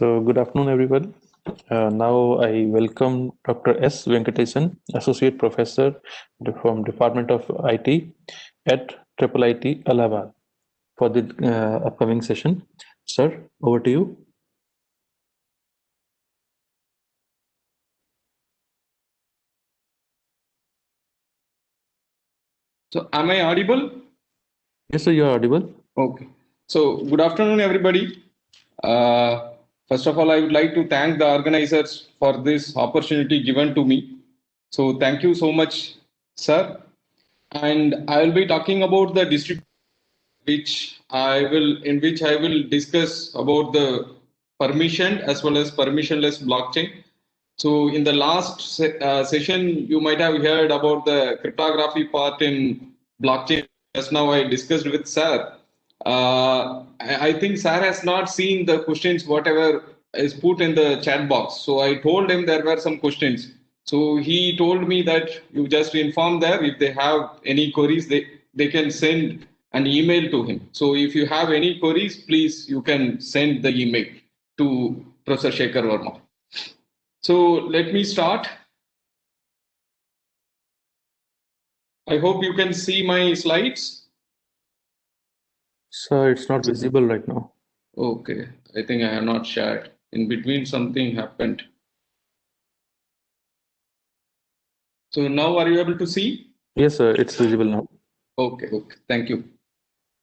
Good afternoon, everyone. Now I welcome Dr. S. Venkatesan, Associate Professor from Department of IT at IIIT Allahabad for the upcoming session. Sir, over to you. So, am I audible? Yes, sir, you are audible. Okay. So, good afternoon, everybody. First of all, I would like to thank the organizers for this opportunity given to me. So, thank you so much, sir. And I will be talking about the distribution, in which I will discuss about the permission as well as permissionless blockchain. So, in the last session, you might have heard about the cryptography part in blockchain. Just now, I discussed with Sir. I think Sir has not seen the questions, whatever is put in the chat box. So, I told him there were some questions. So, he told me that you just inform there if they have any queries, they can send an email to him. So, if you have any queries, please, you can send the email to Professor Shekhar Verma. So let me start. I hope you can see my slides. Sir, it's not visible right now. Okay, I think I have not shared. In between, something happened. So now are you able to see? Yes, sir, it's visible now. Okay, thank you.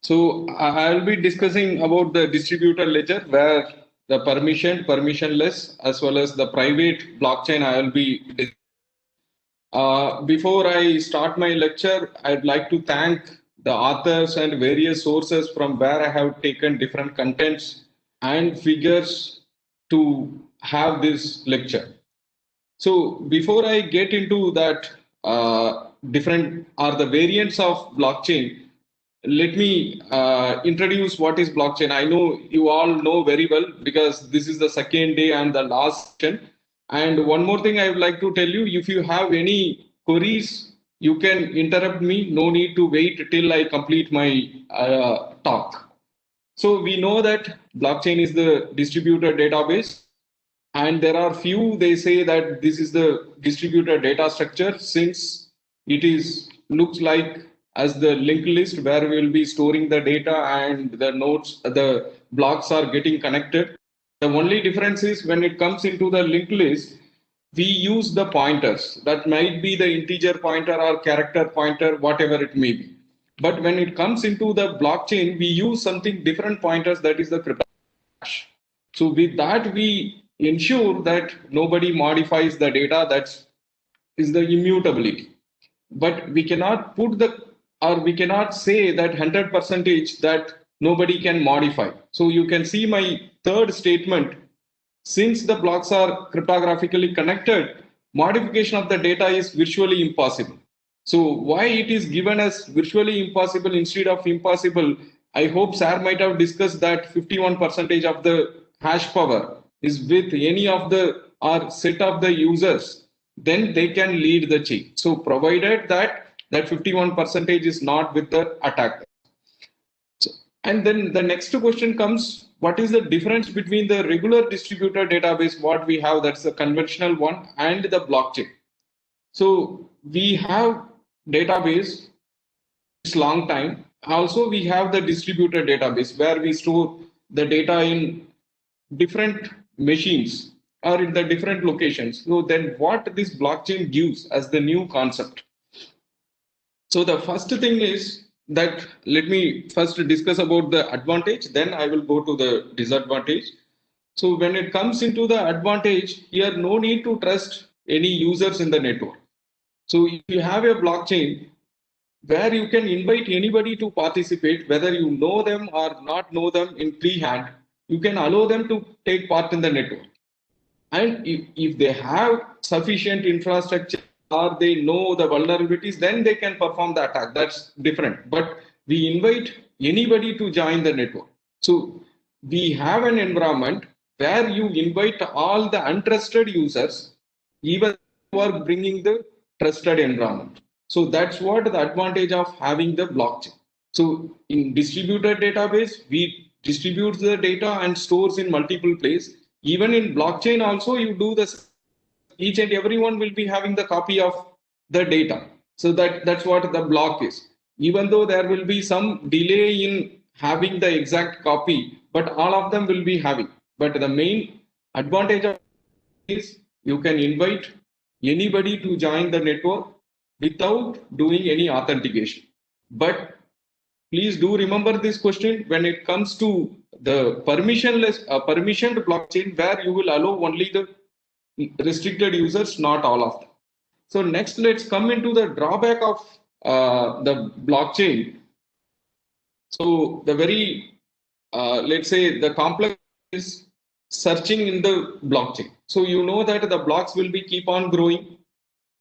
So I'll be discussing about the distributed ledger where the permissionless, as well as the private blockchain I will be. Before I start my lecture, I'd like to thank the authors and various sources from where I have taken different contents and figures to have this lecture. So before I get into that, different are the variants of blockchain. Let me introduce what is blockchain. I know you all know very well because this is the second day and the last session. And one more thing I would like to tell you, if you have any queries, you can interrupt me. No need to wait till I complete my talk. So we know that blockchain is the distributed database, and there are few they say that this is the distributed data structure since it is looks like as the linked list where we will be storing the data and the nodes, the blocks are getting connected. The only difference is when it comes into the linked list, we use the pointers. That might be the integer pointer or character pointer, whatever it may be. But when it comes into the blockchain, we use something different pointers, that is the cryptography hash. So with that, we ensure that nobody modifies the data. That is the immutability. But we cannot put the, or we cannot say that 100% that nobody can modify. So you can see my third statement. Since the blocks are cryptographically connected, modification of the data is virtually impossible. So why it is given as virtually impossible instead of impossible? I hope Sir might have discussed that 51% of the hash power is with any of the or set of the users, then they can lead the chain. So provided that 51% is not with the attacker. So, and then the next question comes, what is the difference between the regular distributed database, what we have, that's the conventional one, and the blockchain? So we have database, it's long time. Also, we have the distributed database where we store the data in different machines or in the different locations. So then what this blockchain gives as the new concept? So the first thing is that let me first discuss about the advantage, then I will go to the disadvantage. So when it comes into the advantage, here no need to trust any users in the network. So if you have a blockchain where you can invite anybody to participate, whether you know them or not know them in pre-hand, you can allow them to take part in the network. And if they have sufficient infrastructure or they know the vulnerabilities, then they can perform the attack. That's different. But we invite anybody to join the network. So we have an environment where you invite all the untrusted users, even who are bringing the trusted environment. So that's what the advantage of having the blockchain. So in distributed database, we distribute the data and stores in multiple places. Even in blockchain also, you do this. Each and everyone will be having the copy of the data. So that's what the block is. Even though there will be some delay in having the exact copy, but all of them will be having. But the main advantage of is you can invite anybody to join the network without doing any authentication. But please do remember this question when it comes to the permissioned blockchain, where you will allow only the restricted users, not all of them. So next, let's come into the drawback of the blockchain. So the very, let's say the complex is searching in the blockchain. So you know that the blocks will be keep on growing,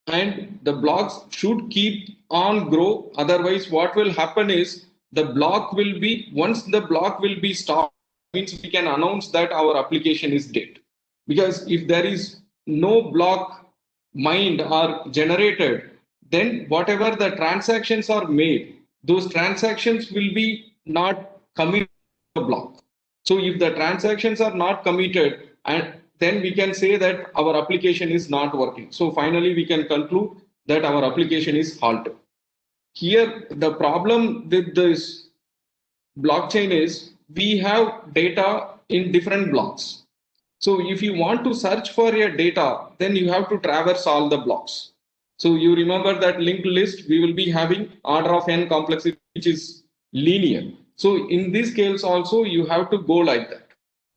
and the blocks should keep on grow. Otherwise, what will happen is the block will be, once the block will be stopped, means we can announce that our application is dead. Because if there is no block mined or generated, then whatever the transactions are made, those transactions will be not committed to the block. So if the transactions are not committed, and then we can say that our application is not working. So finally, we can conclude that our application is halted. Here, the problem with this blockchain is we have data in different blocks. So if you want to search for your data, then you have to traverse all the blocks. So you remember that linked list, we will be having order of n complexity, which is linear. So in this case also, you have to go like that.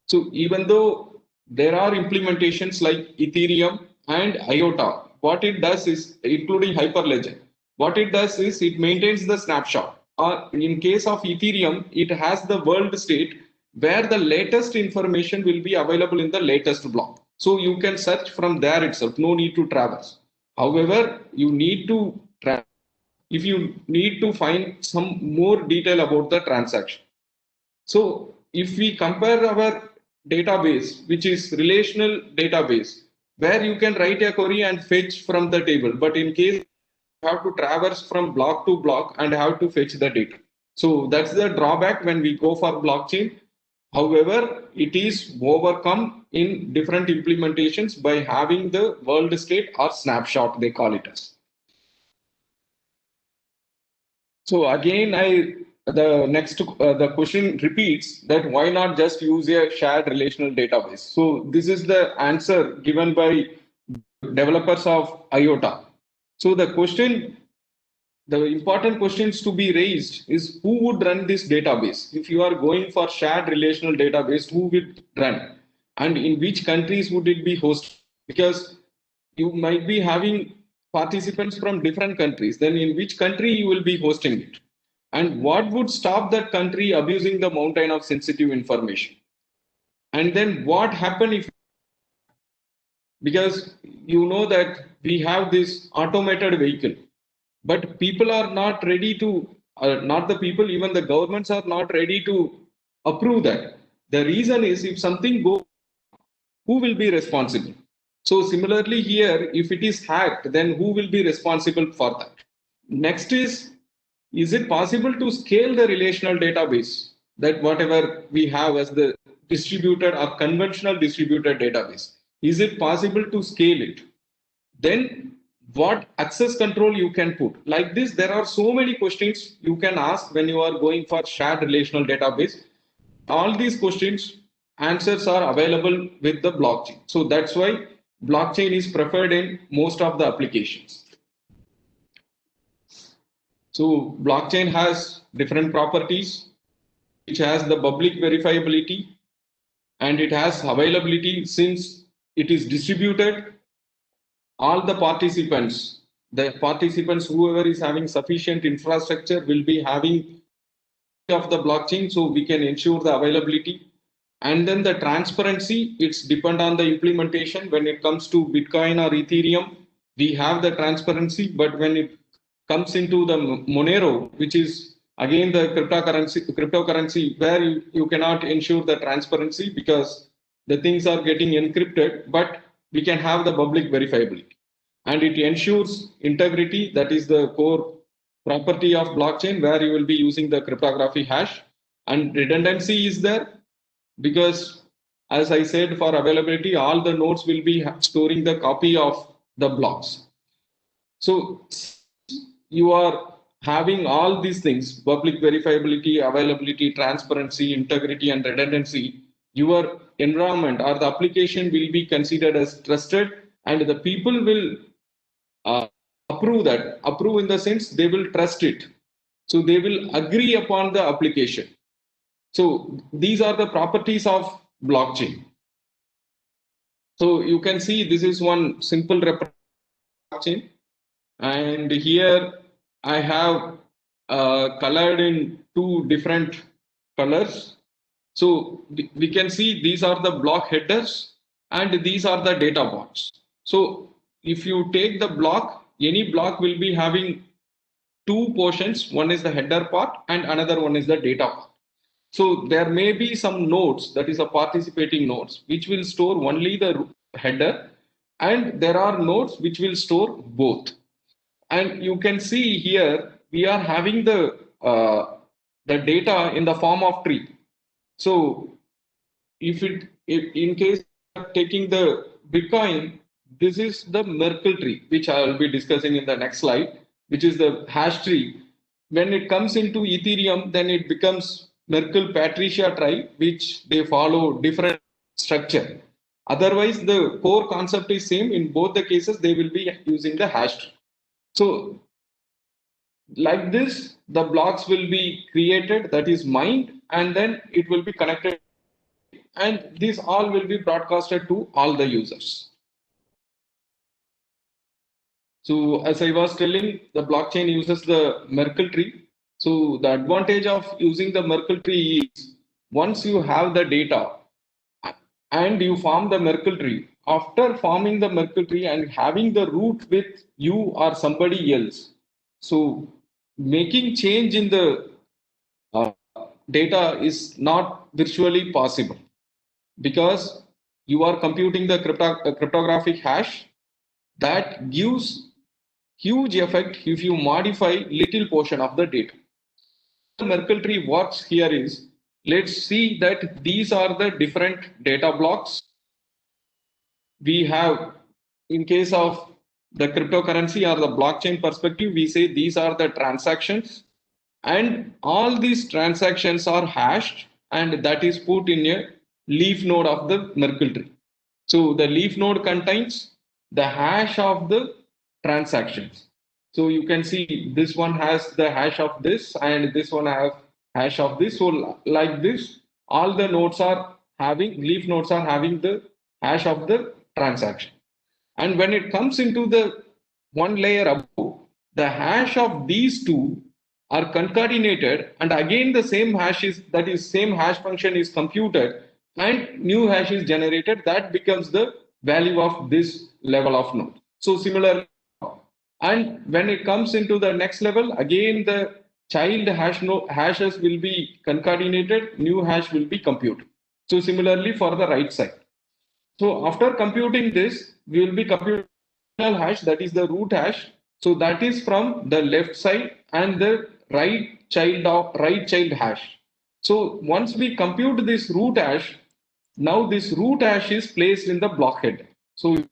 So even though there are implementations like Ethereum and IOTA, what it does is, including Hyperledger, what it does is it maintains the snapshot. Or in case of Ethereum, it has the world state where the latest information will be available in the latest block. So you can search from there itself, no need to traverse. However, you need to if you need to find some more detail about the transaction. So if we compare our database, which is relational database, where you can write a query and fetch from the table, but in case you have to traverse from block to block and have to fetch the data. So that's the drawback when we go for blockchain. However, it is overcome in different implementations by having the world state or snapshot, they call it as. So again, the question repeats that why not just use a shared relational database? So this is the answer given by developers of IOTA. So the important questions to be raised is who would run this database? If you are going for shared relational database, who would run? And in which countries would it be hosted? Because you might be having participants from different countries. Then in which country you will be hosting it? And what would stop that country abusing the mountain of sensitive information? And then what happen if, because you know that we have this automated vehicle, but people are not ready to, not the people, even the governments are not ready to approve that. The reason is if something goes, who will be responsible? So similarly here, if it is hacked, then who will be responsible for that? Next is it possible to scale the relational database, that whatever we have as the distributed or conventional distributed database? Is it possible to scale it? Then what access control you can put? Like this, there are so many questions you can ask when you are going for shared relational database. All these questions, answers are available with the blockchain. So that's why blockchain is preferred in most of the applications. So blockchain has different properties, which has the public verifiability, and it has availability. Since it is distributed, all the participants, whoever is having sufficient infrastructure will be having of the blockchain, so we can ensure the availability. And then the transparency, it's depend on the implementation. When it comes to Bitcoin or Ethereum, we have the transparency, but when it comes into the Monero, which is again the cryptocurrency where you cannot ensure the transparency because the things are getting encrypted, but we can have the public verifiability. And it ensures integrity, that is the core property of blockchain, where you will be using the cryptography hash. And redundancy is there, because as I said, for availability, all the nodes will be storing the copy of the blocks. So you are having all these things, public verifiability, availability, transparency, integrity, and redundancy. Your environment or the application will be considered as trusted, and the people will approve that. Approve in the sense they will trust it. So they will agree upon the application. So these are the properties of blockchain. So you can see this is one simple blockchain, and here I have colored in two different colors. So we can see these are the block headers and these are the data blocks. So if you take the block, any block will be having two portions. One is the header part and another one is the data part. So there may be some nodes, that is a participating nodes, which will store only the header, and there are nodes which will store both. And you can see here we are having the data in the form of tree. So if in case of taking the Bitcoin, this is the Merkle tree, which I will be discussing in the next slide, which is the hash tree. When it comes into Ethereum, then it becomes Merkle Patricia tree, which they follow different structure. Otherwise, the core concept is same. In both the cases, they will be using the hash tree. So like this, the blocks will be created, that is mined, and then it will be connected, and this all will be broadcasted to all the users. So as I was telling, the blockchain uses the Merkle tree. So the advantage of using the Merkle tree is once you have the data and you form the Merkle tree, after forming the Merkle tree and having the root with you or somebody else, so making change in the data is not virtually possible, because you are computing the cryptographic hash that gives huge effect if you modify little portion of the data. The Merkle tree works here is, let's see that these are the different data blocks we have. In case of the cryptocurrency or the blockchain perspective, we say these are the transactions, and all these transactions are hashed, and that is put in a leaf node of the Merkle tree. So the leaf node contains the hash of the transactions. So you can see this one has the hash of this, and this one have hash of this. So like this, all the nodes are having, leaf nodes are having the hash of the transaction. And when it comes into the one layer above, the hash of these two are concatenated, and again the same hash is, that is same hash function is computed, and new hash is generated. That becomes the value of this level of node. So similar, and when it comes into the next level, again the child hashes will be concatenated, new hash will be computed. So similarly for the right side. So after computing this, we will be computing hash, that is the root hash. So that is from the left side, and the right child hash. So once we compute this root hash, now this root hash is placed in the block header. So you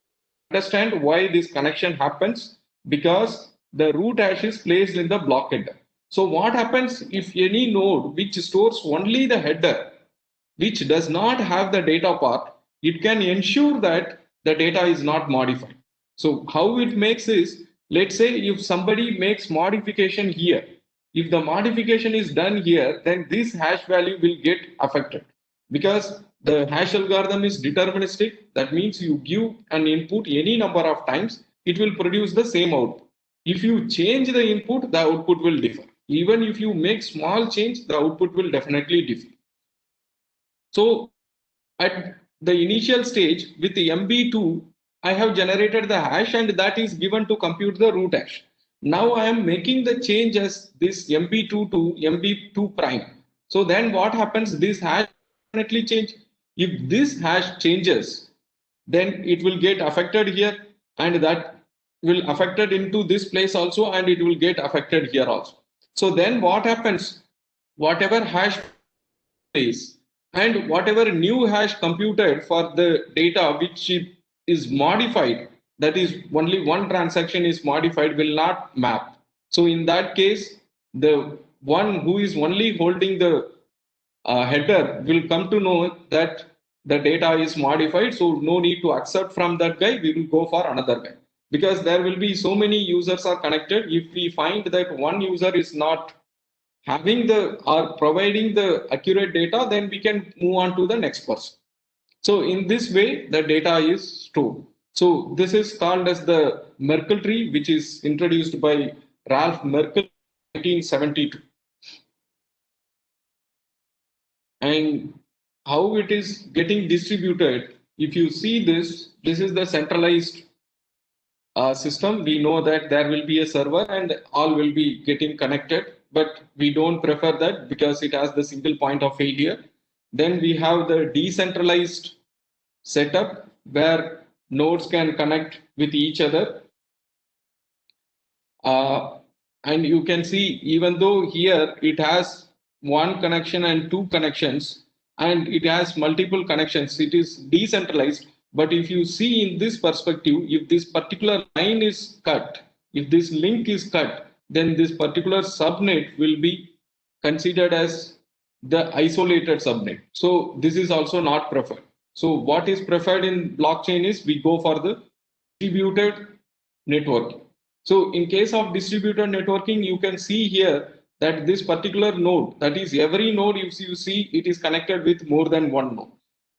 understand why this connection happens, because the root hash is placed in the block header. So what happens if any node which stores only the header, which does not have the data part, it can ensure that the data is not modified. So how it makes is, let's say if somebody makes modification here, if the modification is done here, then this hash value will get affected, because the hash algorithm is deterministic. That means you give an input any number of times, it will produce the same output. If you change the input, the output will differ. Even if you make small change, the output will definitely differ. So at the initial stage with the MB2, I have generated the hash, and that is given to compute the root hash. Now I am making the change as this MB2 to MB2 prime. So then what happens? This hash definitely change. If this hash changes, then it will get affected here, and that will affected into this place also, and it will get affected here also. So then what happens? Whatever hash place, and whatever new hash computed for the data which is modified, that is only one transaction is modified, will not map. So in that case, the one who is only holding the header will come to know that the data is modified, so no need to accept from that guy, we will go for another guy, because there will be so many users are connected. If we find that one user is not having the or providing the accurate data, then we can move on to the next person. So in this way, the data is stored. So this is called as the Merkle tree, which is introduced by Ralph Merkle in 1972. And how it is getting distributed, if you see this, this is the centralized system. We know that there will be a server and all will be getting connected, but we don't prefer that because it has the single point of failure. Then we have the decentralized setup where nodes can connect with each other. And you can see, even though here it has one connection and two connections, and it has multiple connections, it is decentralized. But if you see in this perspective, if this particular line is cut, if this link is cut, then this particular subnet will be considered as the isolated subnet. So this is also not preferred. So what is preferred in blockchain is we go for the distributed networking. So in case of distributed networking, you can see here that this particular node, that is every node you see, it is connected with more than one node.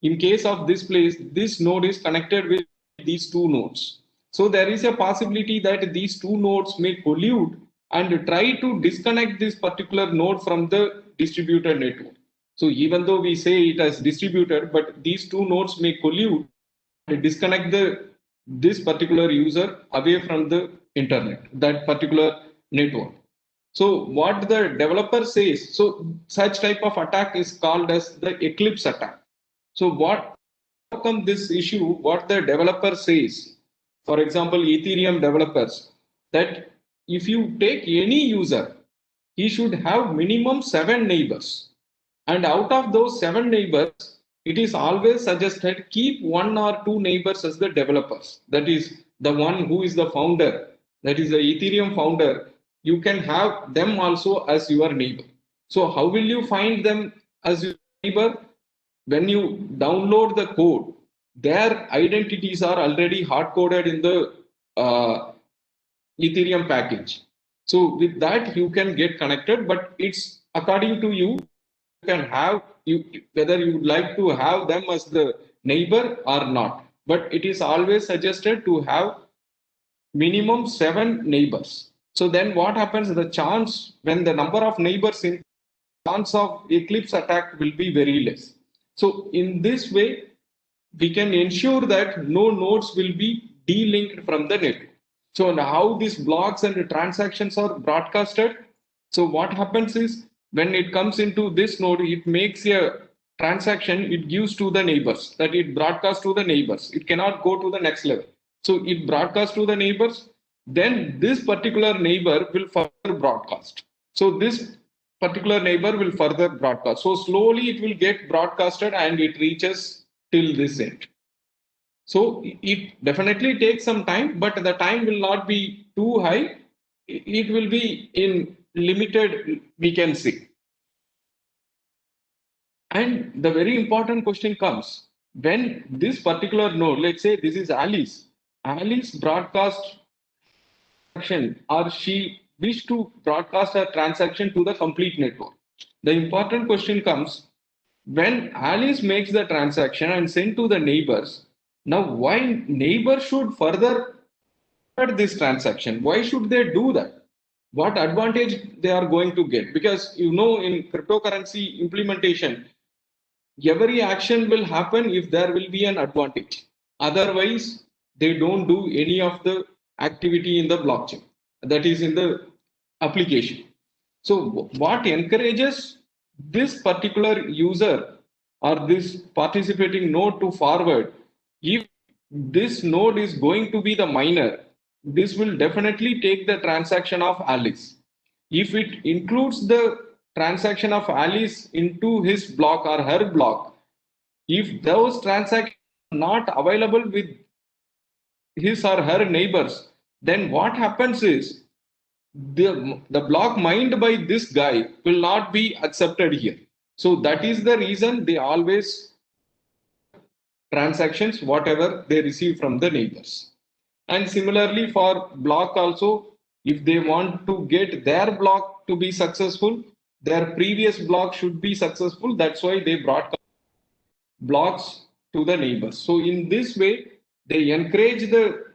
In case of this place, this node is connected with these two nodes. So there is a possibility that these two nodes may collude and try to disconnect this particular node from the distributed network. So even though we say it as distributed, but these two nodes may collude and disconnect this particular user away from the internet, that particular network. So what the developer says, so such type of attack is called as the Eclipse attack. So what overcome this issue, what the developer says, for example, Ethereum developers, that if you take any user, he should have minimum 7 neighbors. And out of those 7 neighbors, it is always suggested keep 1 or 2 neighbors as the developers. That is the one who is the founder, that is the Ethereum founder. You can have them also as your neighbor. So how will you find them as your neighbor? When you download the code, their identities are already hard coded in the Ethereum package. So with that, you can get connected, but it's according to you. You can have you whether you would like to have them as the neighbor or not. But it is always suggested to have minimum 7 neighbors. So then what happens? The chance when the number of neighbors in chance of Eclipse attack will be very less. So in this way, we can ensure that no nodes will be delinked from the network. So how these blocks and the transactions are broadcasted. So what happens is when it comes into this node, it makes a transaction, it gives to the neighbors, that it broadcasts to the neighbors. It cannot go to the next level. So it broadcasts to the neighbors, then this particular neighbor will further broadcast. So this particular neighbor will further broadcast. So slowly it will get broadcasted and it reaches till this end. So it definitely takes some time, but the time will not be too high. It will be in limited, we can see. And the very important question comes when this particular node, let's say this is Alice, Alice broadcast transaction or she wish to broadcast a transaction to the complete network. The important question comes when Alice makes the transaction and send to the neighbors. Now, why neighbors should further this transaction? Why should they do that? What advantage they are going to get? Because you know, in cryptocurrency implementation, every action will happen if there will be an advantage. Otherwise, they don't do any of the activity in the blockchain, that is in the application. So what encourages this particular user or this participating node to forward, if this node is going to be the miner, this will definitely take the transaction of Alice. If it includes the transaction of Alice into his block or her block, if those transactions are not available with his or her neighbors, then what happens is the block mined by this guy will not be accepted here. So that is the reason they always transactions whatever they receive from the neighbors. And similarly for block also, if they want to get their block to be successful, their previous block should be successful. That's why they brought blocks to the neighbors. So in this way, they encourage the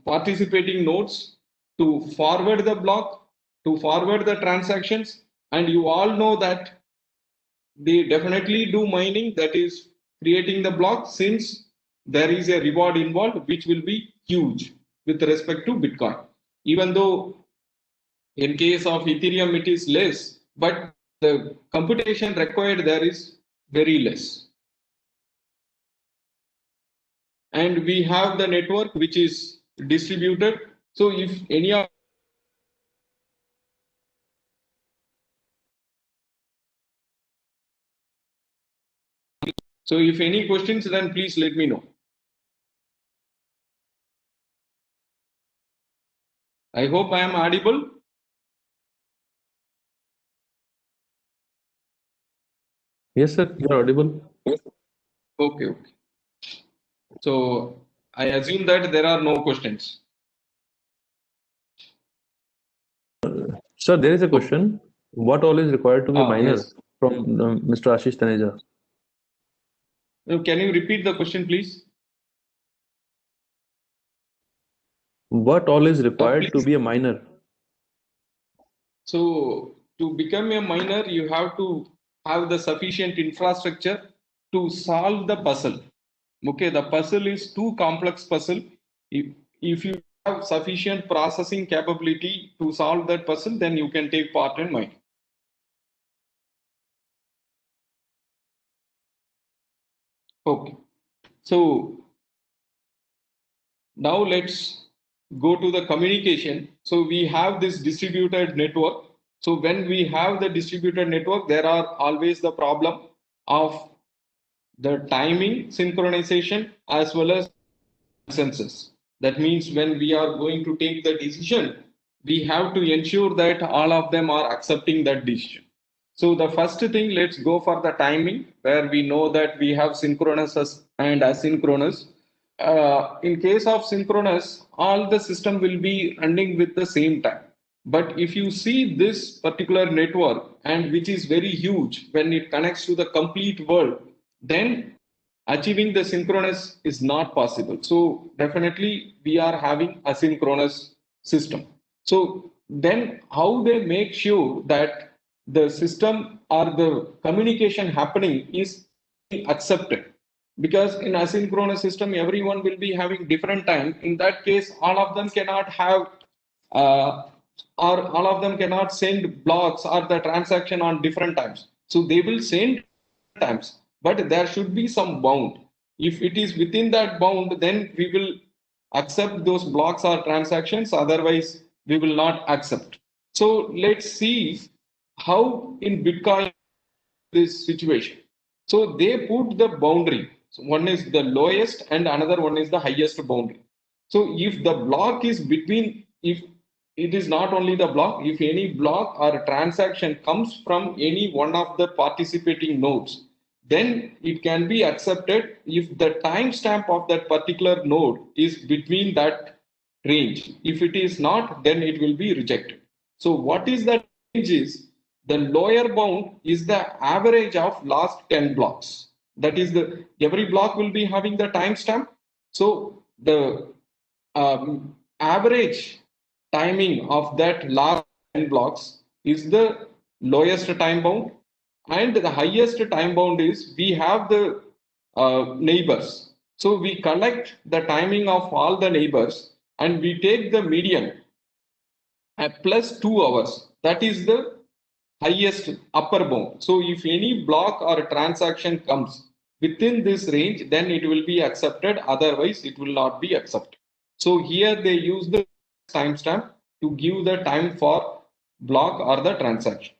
participating nodes to forward the block, to forward the transactions. And you all know that they definitely do mining, that is creating the block, since there is a reward involved, which will be huge with respect to Bitcoin. Even though in case of Ethereum, it is less, but the computation required there is very less. And we have the network which is distributed. So if any of so if any questions, then please let me know. I hope I am audible. Yes, sir, you are audible. Okay. So I assume that there are no questions. Sir, there is a question. What all is required to be a miner? Yes. From Mr. Ashish Taneja. Can you repeat the question, please? What all is required to Please. be a miner? So to become a miner, you have to have the sufficient infrastructure to solve the puzzle. Okay, the puzzle is too complex puzzle. If you have sufficient processing capability to solve that puzzle, then you can take part in mining. Okay, so now let's go to the communication. So we have this distributed network. So when we have the distributed network, there are always the problem of the timing synchronization as well as consensus. That means when we are going to take the decision, we have to ensure that all of them are accepting that decision. So the first thing, let's go for the timing, where we know that we have synchronous and asynchronous. In case of synchronous, all the system will be running with the same time. But if you see this particular network, and which is very huge when it connects to the complete world, then achieving the synchronous is not possible. So definitely we are having asynchronous system. So then how they make sure that the system or the communication happening is accepted? Because in asynchronous system, everyone will be having different time. In that case, all of them cannot have or all of them cannot send blocks or the transaction on different times. So they will send times, but there should be some bound. If it is within that bound, then we will accept those blocks or transactions. Otherwise, we will not accept. So let's see how in Bitcoin this situation. So they put the boundary. So one is the lowest and another one is the highest boundary. So if the block is between, if it is not only the block, if any block or transaction comes from any one of the participating nodes, then it can be accepted if the timestamp of that particular node is between that range. If it is not, then it will be rejected. So what is that range is? The lower bound is the average of last 10 blocks. That is the every block will be having the timestamp. So the average timing of that last 10 blocks is the lowest time bound, and the highest time bound is we have the neighbors. So we collect the timing of all the neighbors and we take the median at plus 2 hours. That is the highest upper bound. So if any block or transaction comes within this range, then it will be accepted. Otherwise, it will not be accepted. So here they use the timestamp to give the time for block or the transaction.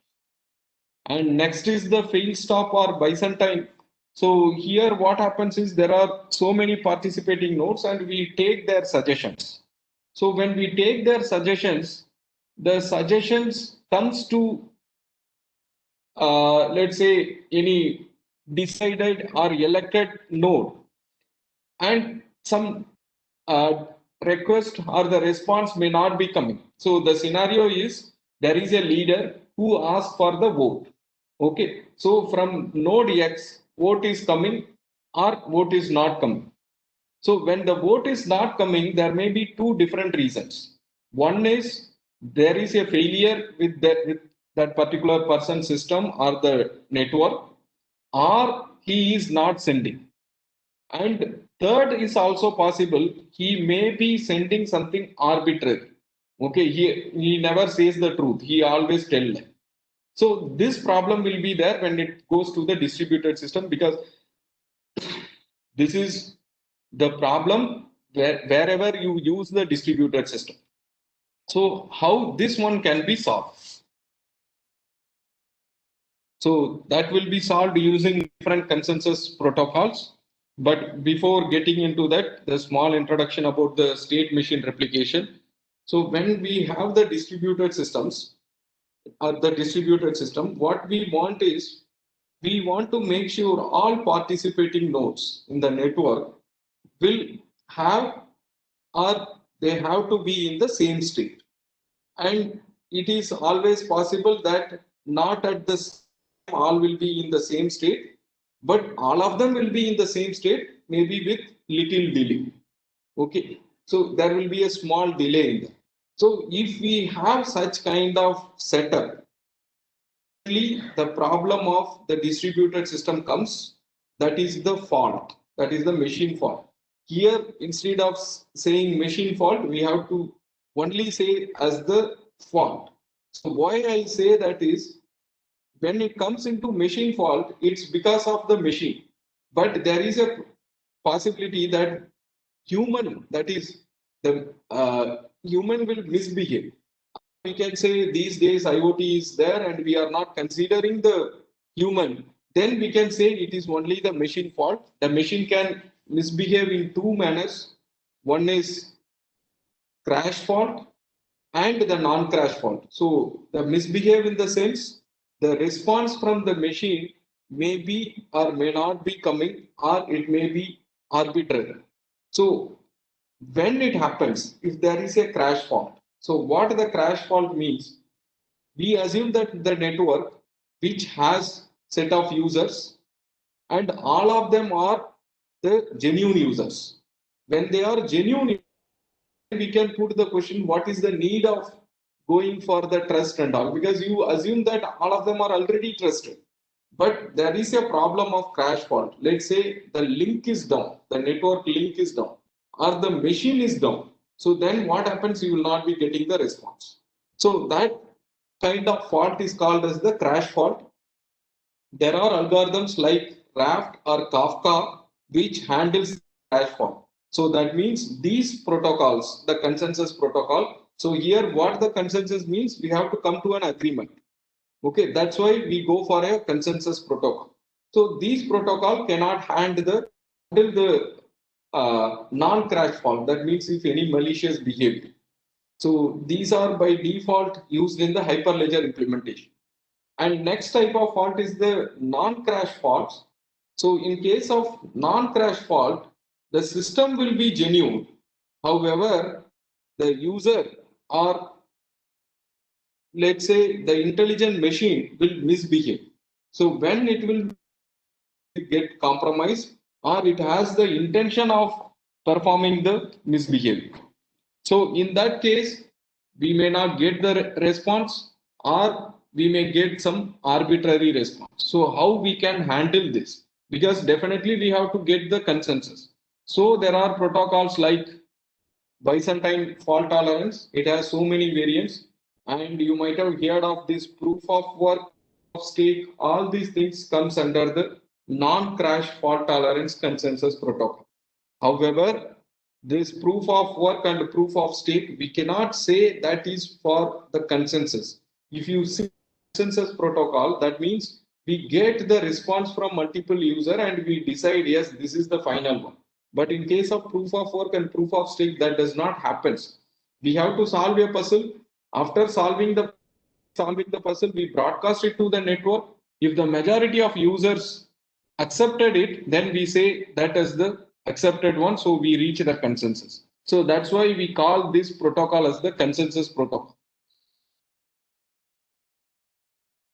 And next is the fail stop or Byzantine. So here what happens is there are so many participating nodes and we take their suggestions. So when we take their suggestions, the suggestions comes to let's say any decided or elected node, and some request or the response may not be coming. So the scenario is there is a leader who asks for the vote. Okay, so from node X, vote is coming or vote is not coming. So when the vote is not coming, there may be two different reasons. One is there is a failure with that particular person system or the network, or he is not sending. And third is also possible, he may be sending something arbitrary. Okay, he never says the truth, he always tells lie. So this problem will be there when it goes to the distributed system, because this is the problem wherever you use the distributed system. So how this one can be solved? So that will be solved using different consensus protocols. But before getting into that, the small introduction about the state machine replication. So when we have the distributed systems or the distributed system, what we want is we want to make sure all participating nodes in the network will have, or they have to be in the same state. And it is always possible that not at the same all will be in the same state, but all of them will be in the same state, maybe with little delay. Okay, so there will be a small delay in that. So if we have such kind of setup, the problem of the distributed system comes, that is the fault, that is the machine fault. Here, instead of saying machine fault, we have to only say as the fault. So why I say that is, when it comes into machine fault, it's because of the machine, but there is a possibility that human, that is the human will misbehave. We can say these days IoT is there and we are not considering the human, then we can say it is only the machine fault. The machine can misbehave in two manners. One is crash fault and the non-crash fault. So the misbehave in the sense the response from the machine may be or may not be coming, or it may be arbitrary. So when it happens, if there is a crash fault, so what the crash fault means, we assume that the network which has set of users and all of them are the genuine users. When they are genuine, we can put the question, what is the need of going for the trust and all, because you assume that all of them are already trusted. But there is a problem of crash fault. Let's say the link is down, the network link is down, or the machine is down. So then what happens? You will not be getting the response. So that kind of fault is called as the crash fault. There are algorithms like Raft or Kafka which handles crash fault. So that means these protocols, the consensus protocol. So here what the consensus means, we have to come to an agreement. Okay, that's why we go for a consensus protocol. So these protocol cannot handle the non-crash fault. That means if any malicious behavior. So these are by default used in the Hyperledger implementation. And next type of fault is the non-crash faults. So in case of non-crash fault, the system will be genuine. However, the user, or let's say the intelligent machine, will misbehave. So when it will get compromised, or it has the intention of performing the misbehavior. So in that case, we may not get the response, or we may get some arbitrary response. So how we can handle this? Because definitely we have to get the consensus. So there are protocols like Byzantine fault tolerance. It has so many variants, and you might have heard of this proof of work, of stake. All these things comes under the non-crash fault tolerance consensus protocol. However, this proof of work and proof of stake, we cannot say that is for the consensus. If you see consensus protocol. That means we get the response from multiple user and we decide, yes, this is the final one. But in case of proof of work and proof of stake, that does not happen. We have to solve a puzzle. After solving the puzzle, we broadcast it to the network. If the majority of users accepted it, then we say that is the accepted one. So we reach the consensus. So that's why we call this protocol as the consensus protocol.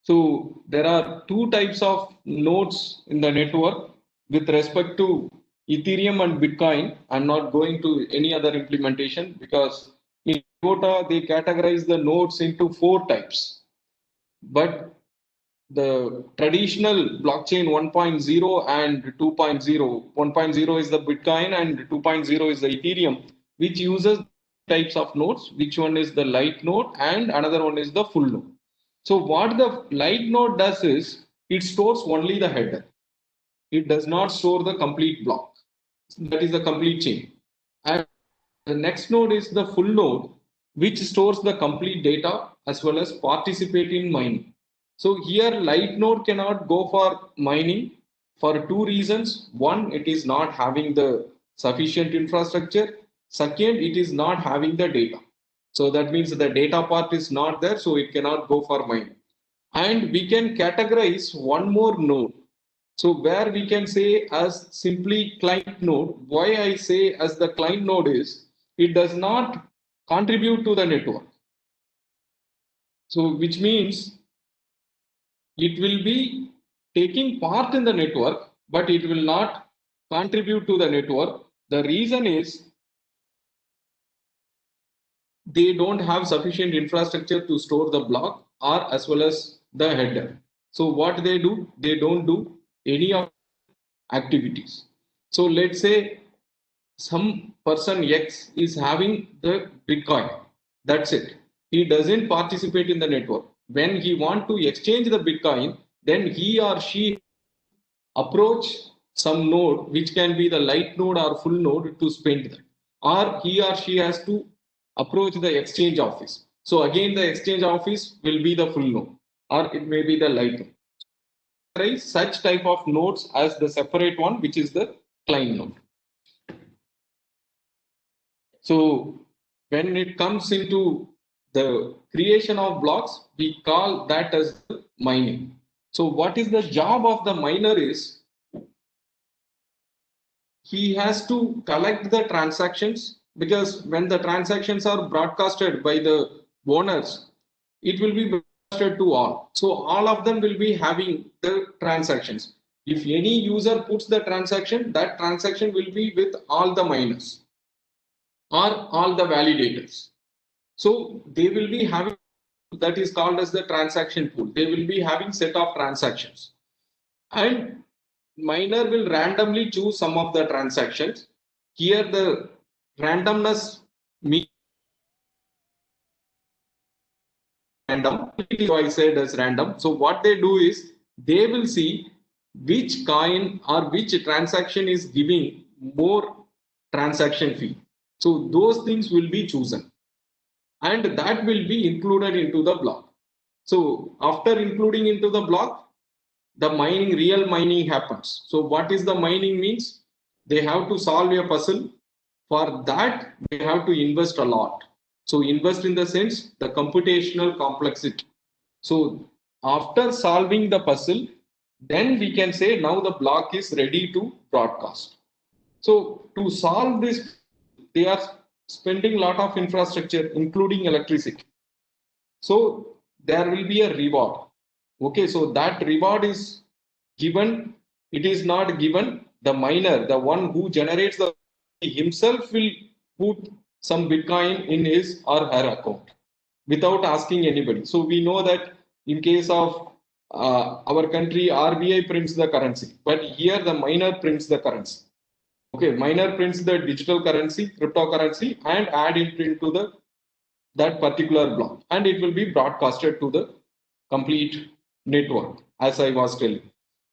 So there are two types of nodes in the network with respect to Ethereum and Bitcoin. I'm not going to any other implementation because in IOTA they categorize the nodes into 4 types. But the traditional blockchain 1.0 and 2.0, 1.0 is the Bitcoin and 2.0 is the Ethereum, which uses types of nodes. Which one is the light node and another one is the full node. So what the light node does is it stores only the header. It does not store the complete block. That is the complete chain. And the next node is the full node, which stores the complete data as well as participate in mining. So here light node cannot go for mining for 2 reasons. One, it is not having the sufficient infrastructure. Second, it is not having the data. So that means the data part is not there, so it cannot go for mining. And we can categorize one more node. So where we can say as simply client node. Why I say as the client node is, it does not contribute to the network. So which means it will be taking part in the network, but it will not contribute to the network. The reason is they don't have sufficient infrastructure to store the block or as well as the header. So what they do, they don't do any of activities. So let's say some person X is having the Bitcoin. That's it. He doesn't participate in the network. When he want to exchange the Bitcoin, then he or she approach some node, which can be the light node or full node, to spend that. Or he or she has to approach the exchange office. So again, the exchange office will be the full node, or it may be the light node. Such type of nodes as the separate one, which is the client node. So when it comes into the creation of blocks, we call that as mining. So what is the job of the miner is, he has to collect the transactions, because when the transactions are broadcasted by the owners, it will be broadcasted to all. So all of them will be having the transactions. If any user puts the transaction, that transaction will be with all the miners or all the validators. So they will be having, that is called as the transaction pool. They will be having set of transactions, and miner will randomly choose some of the transactions. Here the randomness means random. I said as random. So what they do is they will see which coin or which transaction is giving more transaction fee. So those things will be chosen, and that will be included into the block. So after including into the block, the mining, real mining happens. So what is the mining means? They have to solve a puzzle. For that, they have to invest a lot. So invest in the sense, the computational complexity. So after solving the puzzle, then we can say now the block is ready to broadcast. So to solve this, they are spending a lot of infrastructure, including electricity. So there will be a reward. Okay, so that reward is given. It is not given. The miner, the one who generates the, himself will put some Bitcoin in his or her account without asking anybody. So we know that in case of our country, RBI prints the currency, but here the miner prints the currency. Okay, miner prints the digital currency, cryptocurrency, and add it into the that particular block, and it will be broadcasted to the complete network, as I was telling.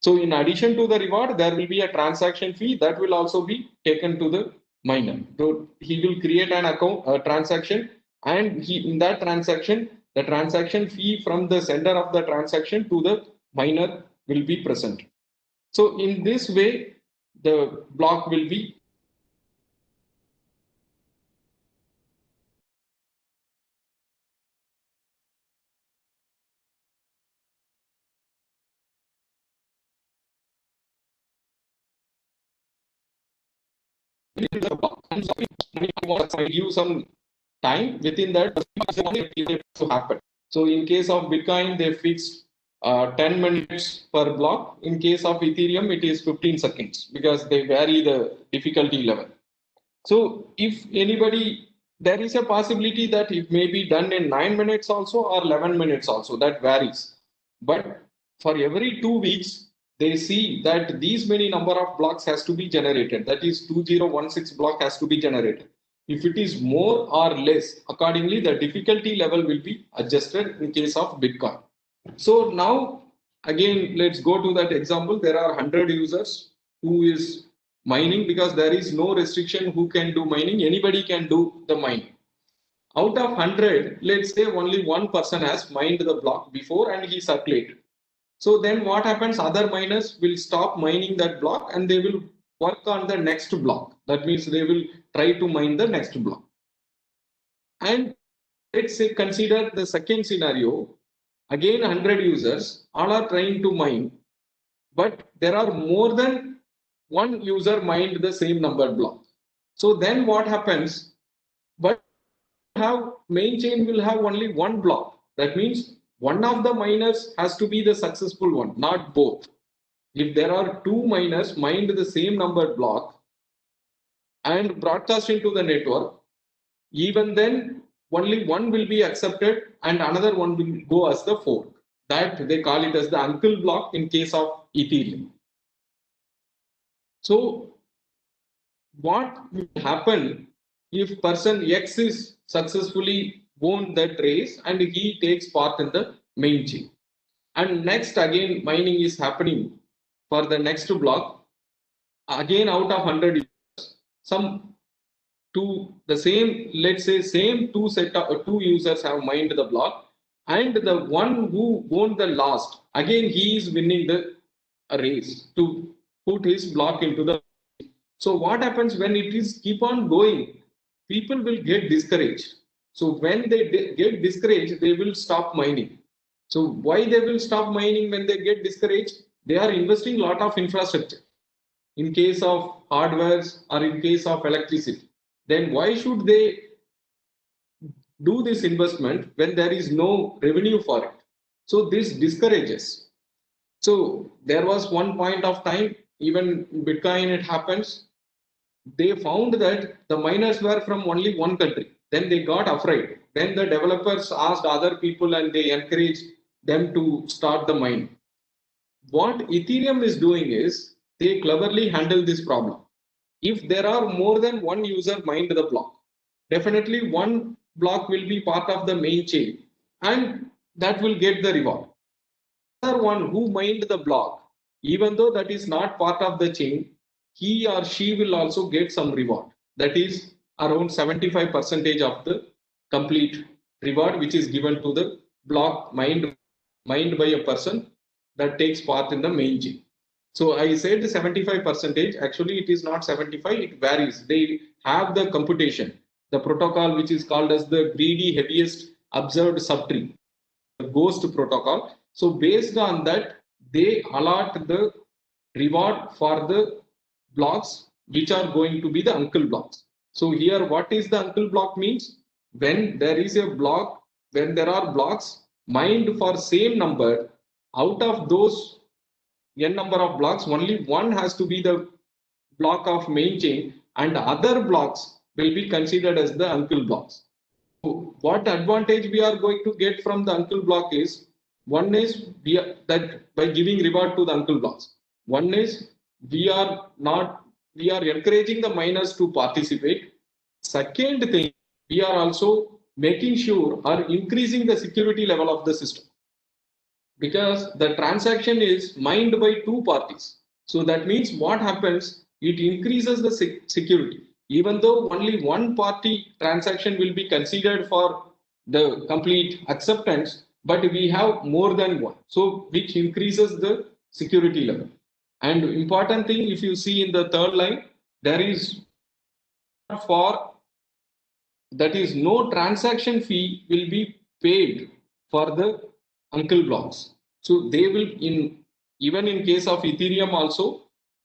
So in addition to the reward, there will be a transaction fee that will also be taken to the miner. So he will create an account, a transaction, and in that transaction, the transaction fee from the sender of the transaction to the miner will be present. So in this way, the block will be give some time within that to happen. So in case of Bitcoin, they fixed 10 minutes per block. In case of Ethereum, it is 15 seconds because they vary the difficulty level. So if anybody, there is a possibility that it may be done in 9 minutes also or 11 minutes also, that varies. But for every 2 weeks, they see that these many number of blocks has to be generated. That is 2016 block has to be generated. If it is more or less, accordingly, the difficulty level will be adjusted in case of Bitcoin. So now, again, let's go to that example. There are 100 users who is mining because there is no restriction who can do mining. Anybody can do the mining. Out of 100, let's say only one person has mined the block before and he circulated. So then what happens? Other miners will stop mining that block and they will work on the next block. That means they will try to mine the next block. And let's say consider the second scenario. Again, 100 users all are trying to mine, but there are more than one user mined the same number block. So then what happens? But have main chain will have only one block. That means one of the miners has to be the successful one, not both. If there are two miners mined the same number block and broadcast into the network, even then only one will be accepted and another one will go as the fork. That they call it as the uncle block in case of Ethereum. So what will happen if person X is successfully won that race and he takes part in the main chain? And next again mining is happening for the next block. Again out of 100, some two, the same, let's say same two users have mined the block, and the one who won the last, again he is winning the race to put his block into the. So what happens when it is keep on going? People will get discouraged. So when they get discouraged, they will stop mining. So why they will stop mining when they get discouraged? They are investing a lot of infrastructure in case of hardwares or in case of electricity. Then why should they do this investment when there is no revenue for it? So this discourages. So there was one point of time, even in Bitcoin it happens, they found that the miners were from only one country. Then they got afraid. Then the developers asked other people and they encouraged them to start the mine. What Ethereum is doing is they cleverly handle this problem. If there are more than one user mined the block, definitely one block will be part of the main chain and that will get the reward. Another one who mined the block, even though that is not part of the chain, he or she will also get some reward. That is around 75% of the complete reward, which is given to the block mined by a person that takes part in the main chain. So I said 75%. Actually, it is not 75. It varies. They have the computation, the protocol which is called as the greedy heaviest observed subtree, the ghost protocol. So based on that, they allot the reward for the blocks which are going to be the uncle blocks. So here, what is the uncle block means? When there is a block, when there are blocks mined for same number, out of those n number of blocks, only one has to be the block of main chain and other blocks will be considered as the uncle blocks. So what advantage we are going to get from the uncle block is, one is that by giving reward to the uncle blocks. One is we are encouraging the miners to participate. Second thing, we are also making sure or increasing the security level of the system, because the transaction is mined by two parties. So that means what happens, it increases the security. Even though only one party transaction will be considered for the complete acceptance, but we have more than one, so which increases the security level. And important thing, if you see in the third line, there is for that is no transaction fee will be paid for the uncle blocks. So they will, in even in case of Ethereum also,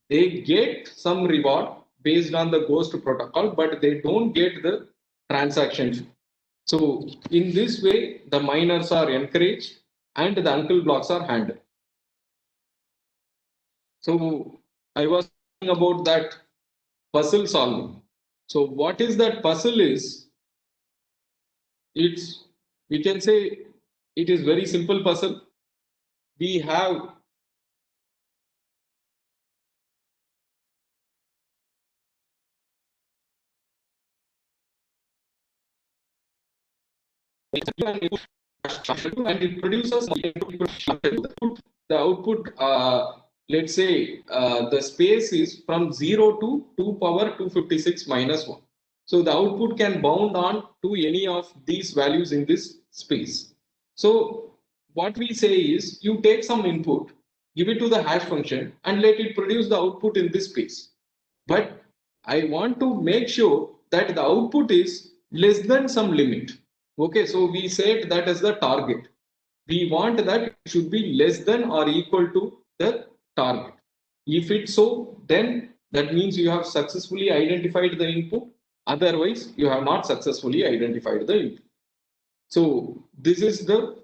they get some reward based on the ghost protocol, but they don't get the transaction fee. So in this way, the miners are encouraged and the uncle blocks are handled. So I was talking about that puzzle solving. So what is that puzzle is, it's, we can say it is very simple puzzle. We have and it produces the output, let's say the space is from 0 to 2 power 256 minus 1. So the output can bound on to any of these values in this space. So what we say is, you take some input, give it to the hash function, and let it produce the output in this space. But I want to make sure that the output is less than some limit. Okay, so we set that as the target. We want that it should be less than or equal to the target. If it's so, then that means you have successfully identified the input. Otherwise, you have not successfully identified the input. So this is the.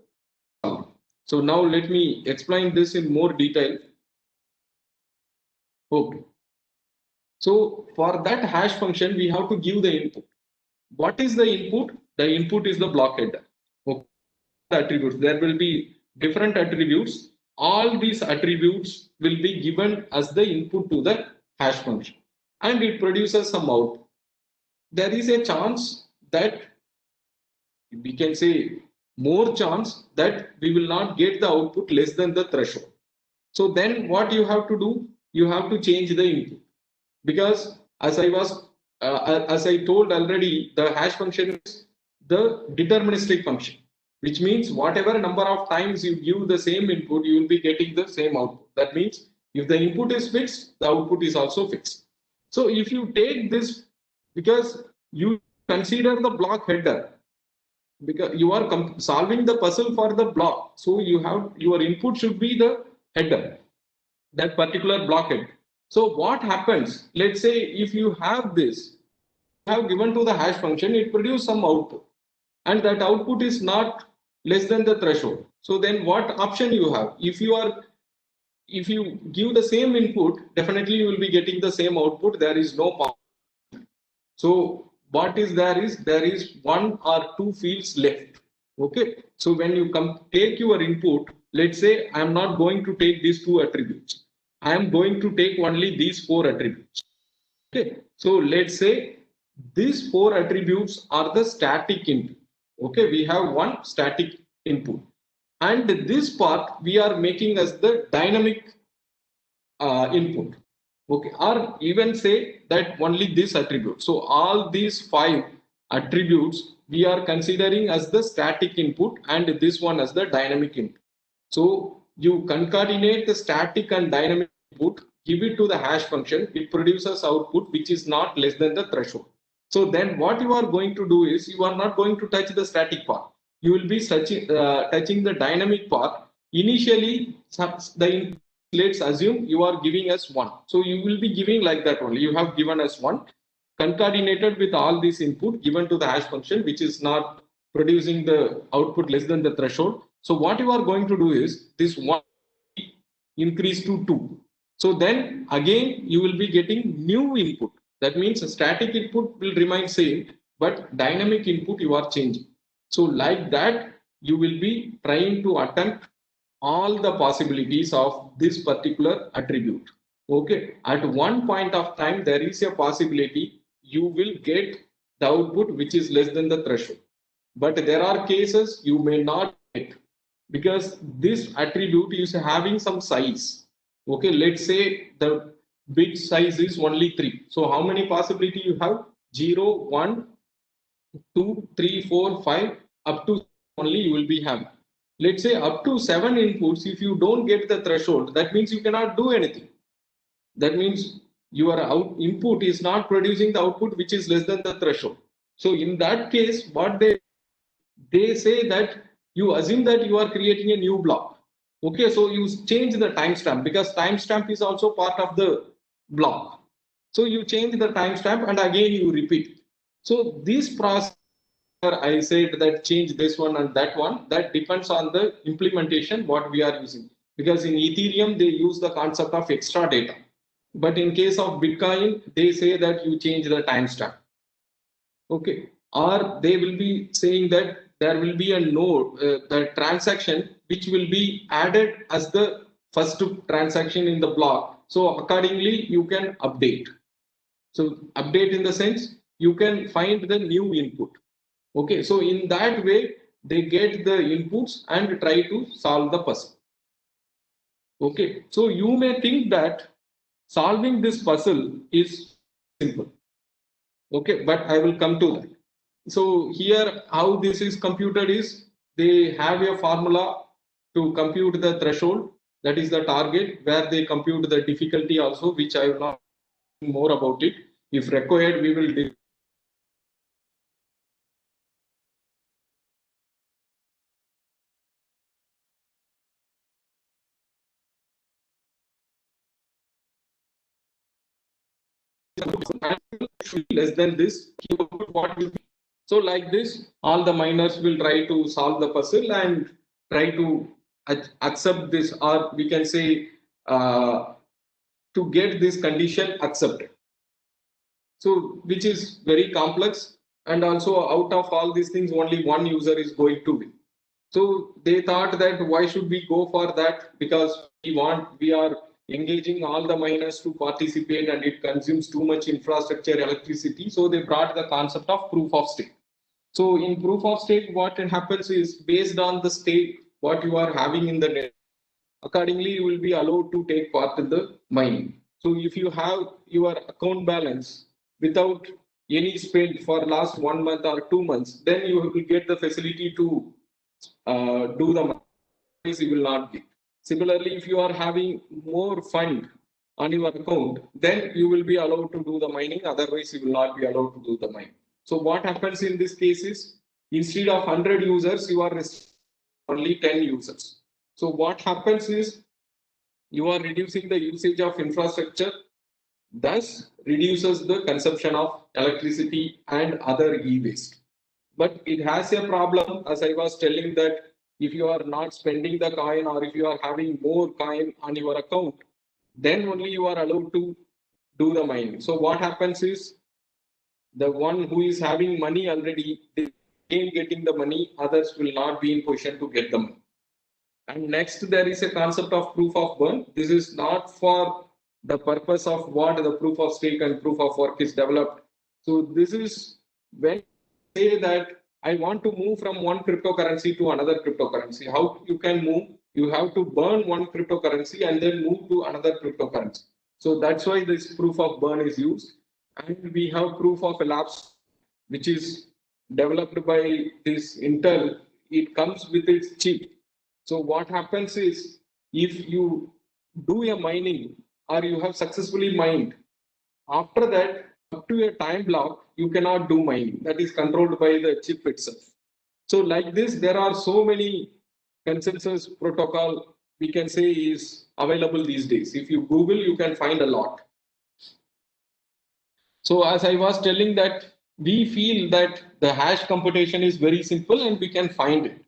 So now let me explain this in more detail. Okay. So for that hash function, we have to give the input. What is the input? The input is the block header. Okay. Attributes. There will be different attributes. All these attributes will be given as the input to the hash function, and it produces some output. There is a chance that we can say more chance that we will not get the output less than the threshold. So then what you have to do? You have to change the input, because as I told already, the hash function is the deterministic function, which means whatever number of times you give the same input, you will be getting the same output. That means if the input is fixed, the output is also fixed. So if you take this, because you consider the block header, because you are solving the puzzle for the block, so you have your input should be the header, that particular block head. So what happens? Let's say if you have this, you have given to the hash function, it produces some output, and that output is not less than the threshold. So then what option you have? If you give the same input, definitely you will be getting the same output. There is no power. So what is there is one or two fields left. Okay. So when you take your input, let's say I am not going to take these two attributes. I am going to take only these four attributes. Okay. So let's say these four attributes are the static input. Okay. We have one static input, and this part we are making as the dynamic input. Okay, or even say that only this attribute. So all these five attributes we are considering as the static input, and this one as the dynamic input. So you concatenate the static and dynamic input, give it to the hash function, it produces output which is not less than the threshold. So then what you are going to do is, you are not going to touch the static part. You will be touching the dynamic part. Initially, let's assume you are giving us 1. So you will be giving like that only. You have given us 1, concatenated with all this input given to the hash function, which is not producing the output less than the threshold. So what you are going to do is, this 1 increase to 2. So then again you will be getting new input. That means a static input will remain same, but dynamic input you are changing. So like that, you will be trying to attempt all the possibilities of this particular attribute. Okay, at one point of time, there is a possibility you will get the output which is less than the threshold. But there are cases you may not get, because this attribute is having some size. Okay, let's say the bit size is only 3. So how many possibility you have? 0, 1, 2, 3, 4, 5, up to only you will be having. Let's say up to 7 inputs, if you don't get the threshold, that means you cannot do anything. That means your input is not producing the output which is less than the threshold. So in that case, what they say that you assume that you are creating a new block. Okay, so you change the timestamp because timestamp is also part of the block. So you change the timestamp and again you repeat. So this process, I said that change this one and that one, that depends on the implementation what we are using. Because in Ethereum, they use the concept of extra data. But in case of Bitcoin, they say that you change the timestamp. Okay. Or they will be saying that there will be a node, the transaction, which will be added as the first transaction in the block. So accordingly, you can update. So update in the sense you can find the new input. Okay, so in that way, they get the inputs and try to solve the puzzle. Okay, so you may think that solving this puzzle is simple. Okay, but I will come to that. So here, how this is computed is they have a formula to compute the threshold, that is the target, where they compute the difficulty also, which I will not more about it. If required, we will less than this. What will be? So like this, all the miners will try to solve the puzzle and try to accept this, or we can say to get this condition accepted. So which is very complex, and also out of all these things, only one user is going to win. So they thought that why should we go for that? Because we are engaging all the miners to participate and it consumes too much infrastructure electricity. So they brought the concept of proof of stake. So in proof of stake, what happens is based on the stake, what you are having in the net, accordingly, you will be allowed to take part in the mining. So if you have your account balance without any spend for last 1 month or 2 months, then you will get the facility to do the mining. You will not get. Similarly, if you are having more fund on your account, then you will be allowed to do the mining. Otherwise, you will not be allowed to do the mining. So what happens in this case is instead of 100 users, you are only 10 users. So what happens is you are reducing the usage of infrastructure, thus reduces the consumption of electricity and other e-waste. But it has a problem, as I was telling, that if you are not spending the coin or if you are having more coin on your account, then only you are allowed to do the mining. So what happens is the one who is having money already, they getting the money, others will not be in position to get the money. And next, there is a concept of proof of burn. This is not for the purpose of what the proof of stake and proof of work is developed. So this is when you say that I want to move from one cryptocurrency to another cryptocurrency. How you can move? You have to burn one cryptocurrency and then move to another cryptocurrency. So that's why this proof of burn is used. And we have proof of elapse, which is developed by this Intel. It comes with its chip. So what happens is if you do a mining or you have successfully mined, after that, up to a time block, you cannot do mining. That is controlled by the chip itself. So like this, there are so many consensus protocol we can say is available these days. If you Google, you can find a lot. So as I was telling that we feel that the hash computation is very simple and we can find it.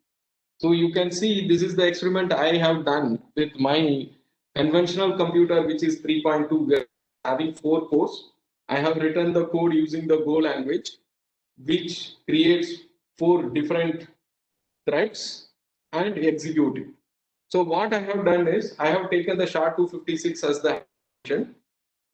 So you can see this is the experiment I have done with my conventional computer, which is 3.2, we're having 4 cores. I have written the code using the Go language, which creates 4 different threads and execute it. So what I have done is I have taken the SHA-256 as the function,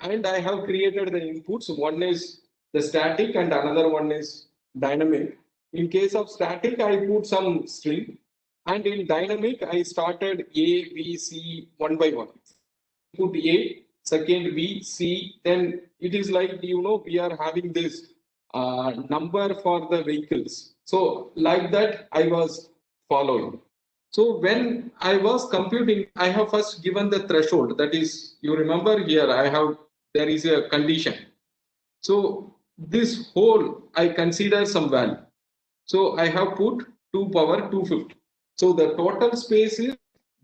and I have created the inputs. One is the static and another one is dynamic. In case of static, I put some string, and in dynamic, I started A, B, C one by one. Put A, second B, C, then it is like, we are having this number for the vehicles. So like that, I was following. So when I was computing, I have first given the threshold. That is, you remember here, there is a condition. So this whole, I consider some value. So I have put 2 power 250. So the total space is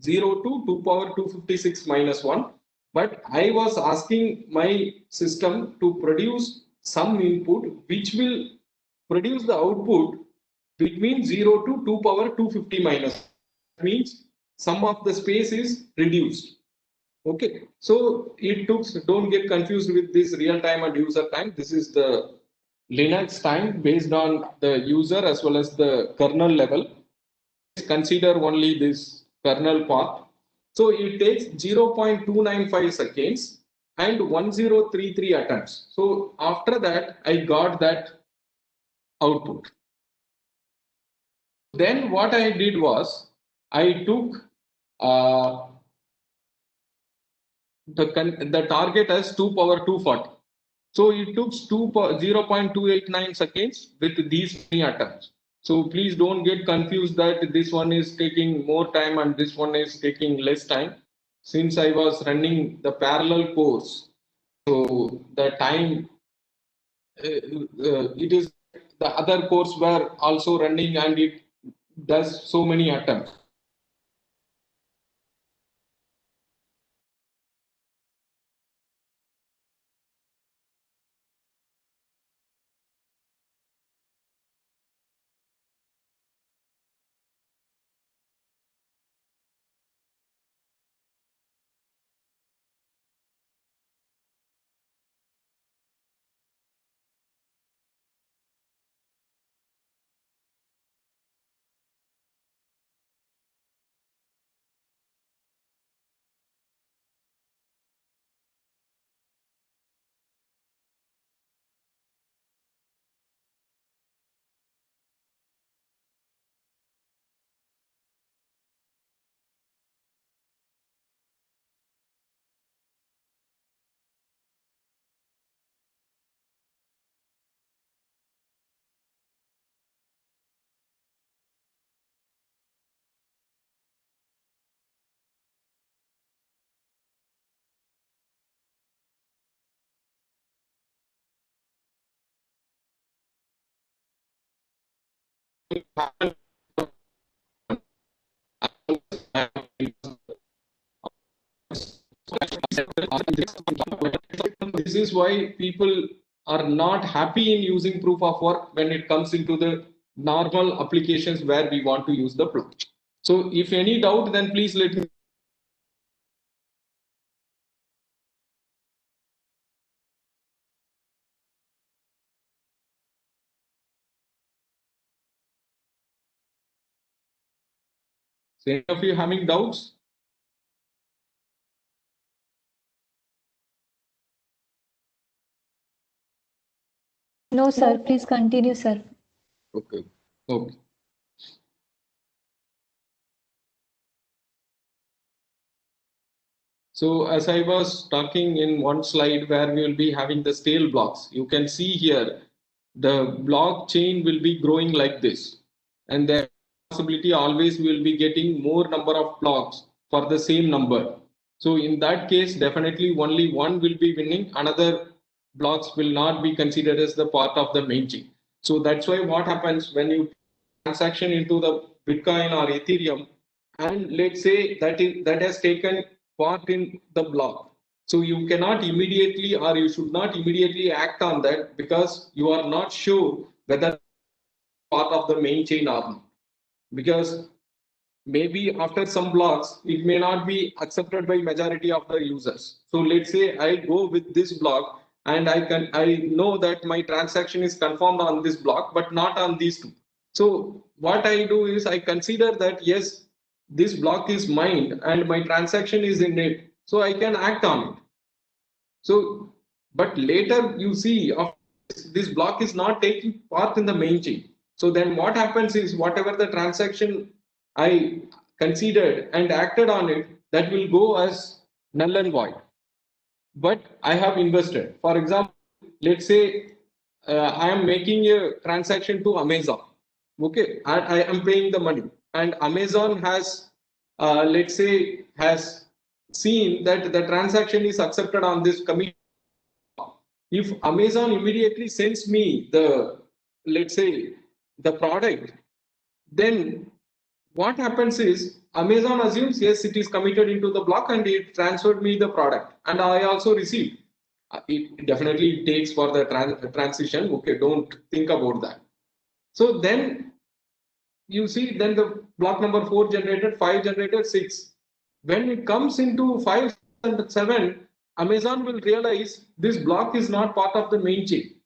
0 to 2 power 256 minus 1. But I was asking my system to produce some input which will produce the output between 0 to 2 power 250 minus. That means some of the space is reduced. Okay, so it took, don't get confused with this real time and user time. This is the Linux time based on the user as well as the kernel level. Consider only this kernel path. So it takes 0.295 seconds and 1033 attempts. So after that, I got that output. Then what I did was I took the target as 2 power 240. So it took 0.289 seconds with these many attempts. So please don't get confused that this one is taking more time and this one is taking less time. Since I was running the parallel course, so the time it is the other course were also running and it does so many attempts. This is why people are not happy in using proof of work when it comes into the normal applications where we want to use the block. So if any doubt, then please let me. So any of you having doubts? No, sir. Please continue, sir. Okay. Okay. So as I was talking in one slide where we will be having the stale blocks, you can see here the blockchain will be growing like this, and the possibility always will be getting more number of blocks for the same number. So in that case, definitely only one will be winning, another blocks will not be considered as the part of the main chain. So that's why what happens when you transaction into the Bitcoin or Ethereum, and let's say that has taken part in the block. So you cannot immediately, or you should not immediately act on that because you are not sure whether part of the main chain or not. Because maybe after some blocks, it may not be accepted by majority of the users. So let's say I go with this block and I know that my transaction is confirmed on this block, but not on these two. So what I do is I consider that yes, this block is mine and my transaction is in it, so I can act on it. So, but later you see this block is not taking part in the main chain. So then what happens is whatever the transaction I considered and acted on it, that will go as null and void. But I have invested. For example, let's say I am making a transaction to Amazon. Okay, I am paying the money, and Amazon has, let's say, has seen that the transaction is accepted on this commission. If Amazon immediately sends me the, let's say, the product, then what happens is Amazon assumes, yes, it is committed into the block and it transferred me the product, and I also received. It definitely takes for the transition. Okay, don't think about that. So then you see, then the block number 4 generated, 5 generated, 6. When it comes into 5 and 7, Amazon will realize this block is not part of the main chain.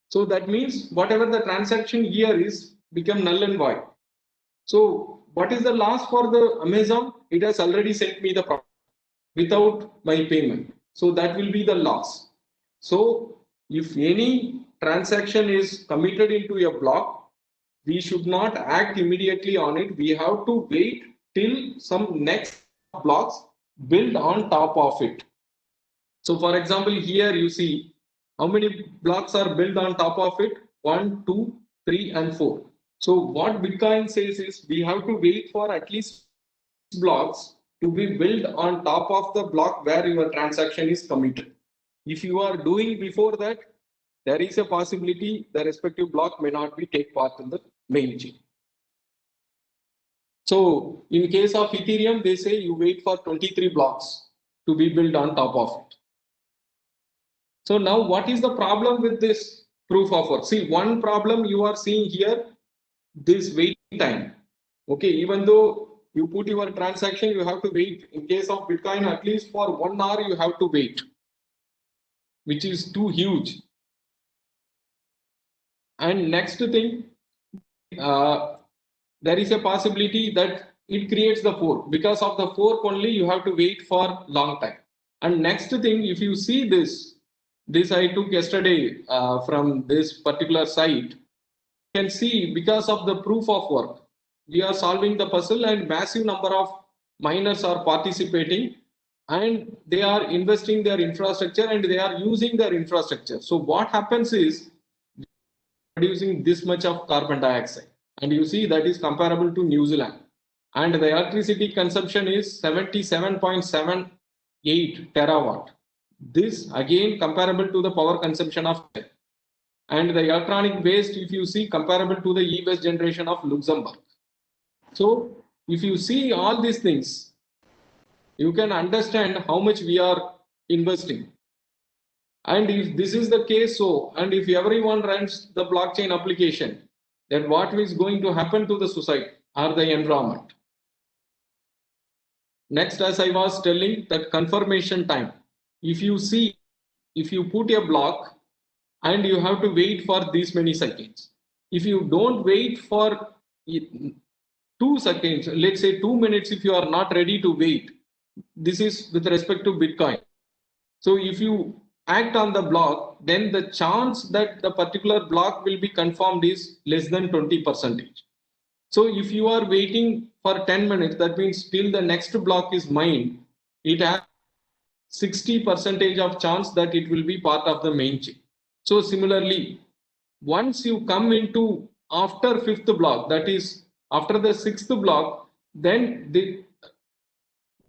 So that means whatever the transaction here is become null and void. So what is the loss for the Amazon? It has already sent me the product without my payment. So that will be the loss. So if any transaction is committed into a block, we should not act immediately on it. We have to wait till some next blocks build on top of it. So for example, here you see how many blocks are built on top of it: 1, 2, 3, and 4. So what Bitcoin says is we have to wait for at least blocks to be built on top of the block where your transaction is committed. If you are doing before that, there is a possibility the respective block may not be take part in the main chain. So in case of Ethereum, they say you wait for 23 blocks to be built on top of it. So now what is the problem with this proof of work? See, one problem you are seeing here, this waiting time. Okay, even though you put your transaction, you have to wait. In case of Bitcoin, at least for 1 hour you have to wait, which is too huge. And next thing, there is a possibility that it creates the fork. Because of the fork only, you have to wait for long time. And next thing, if you see this I took yesterday from this particular site, you can see because of the proof of work, we are solving the puzzle and massive number of miners are participating and they are investing their infrastructure and they are using their infrastructure. So what happens is producing this much of carbon dioxide, and you see that is comparable to New Zealand, and the electricity consumption is 77.78 terawatt. This again comparable to the power consumption of, and the electronic waste, if you see, comparable to the e-waste generation of Luxembourg. So if you see all these things, you can understand how much we are investing. And if this is the case, so, and if everyone runs the blockchain application, then what is going to happen to the society or the environment? Next, as I was telling, that confirmation time. If you see, if you put a block and you have to wait for these many seconds, if you don't wait for 2 seconds, let's say 2 minutes, if you are not ready to wait, this is with respect to Bitcoin. So if you act on the block, then the chance that the particular block will be confirmed is less than 20%. So if you are waiting for 10 minutes, that means till the next block is mined, it has 60% of chance that it will be part of the main chain. So similarly, once you come into after 5th block, that is after the 6th block, then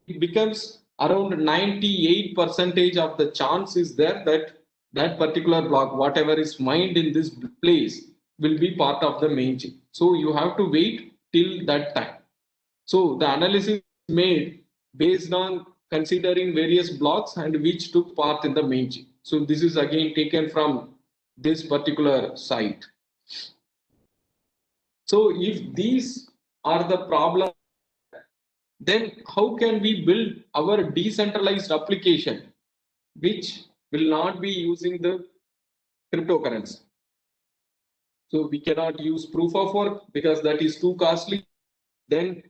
it becomes around 98% of the chance is there that that particular block, whatever is mined in this place, will be part of the main chain. So you have to wait till that time. So the analysis is made based on considering various blocks and which took part in the main chain. So this is again taken from this particular site. So if these are the problems, then how can we build our decentralized application which will not be using the cryptocurrency? So we cannot use proof of work because that is too costly. Then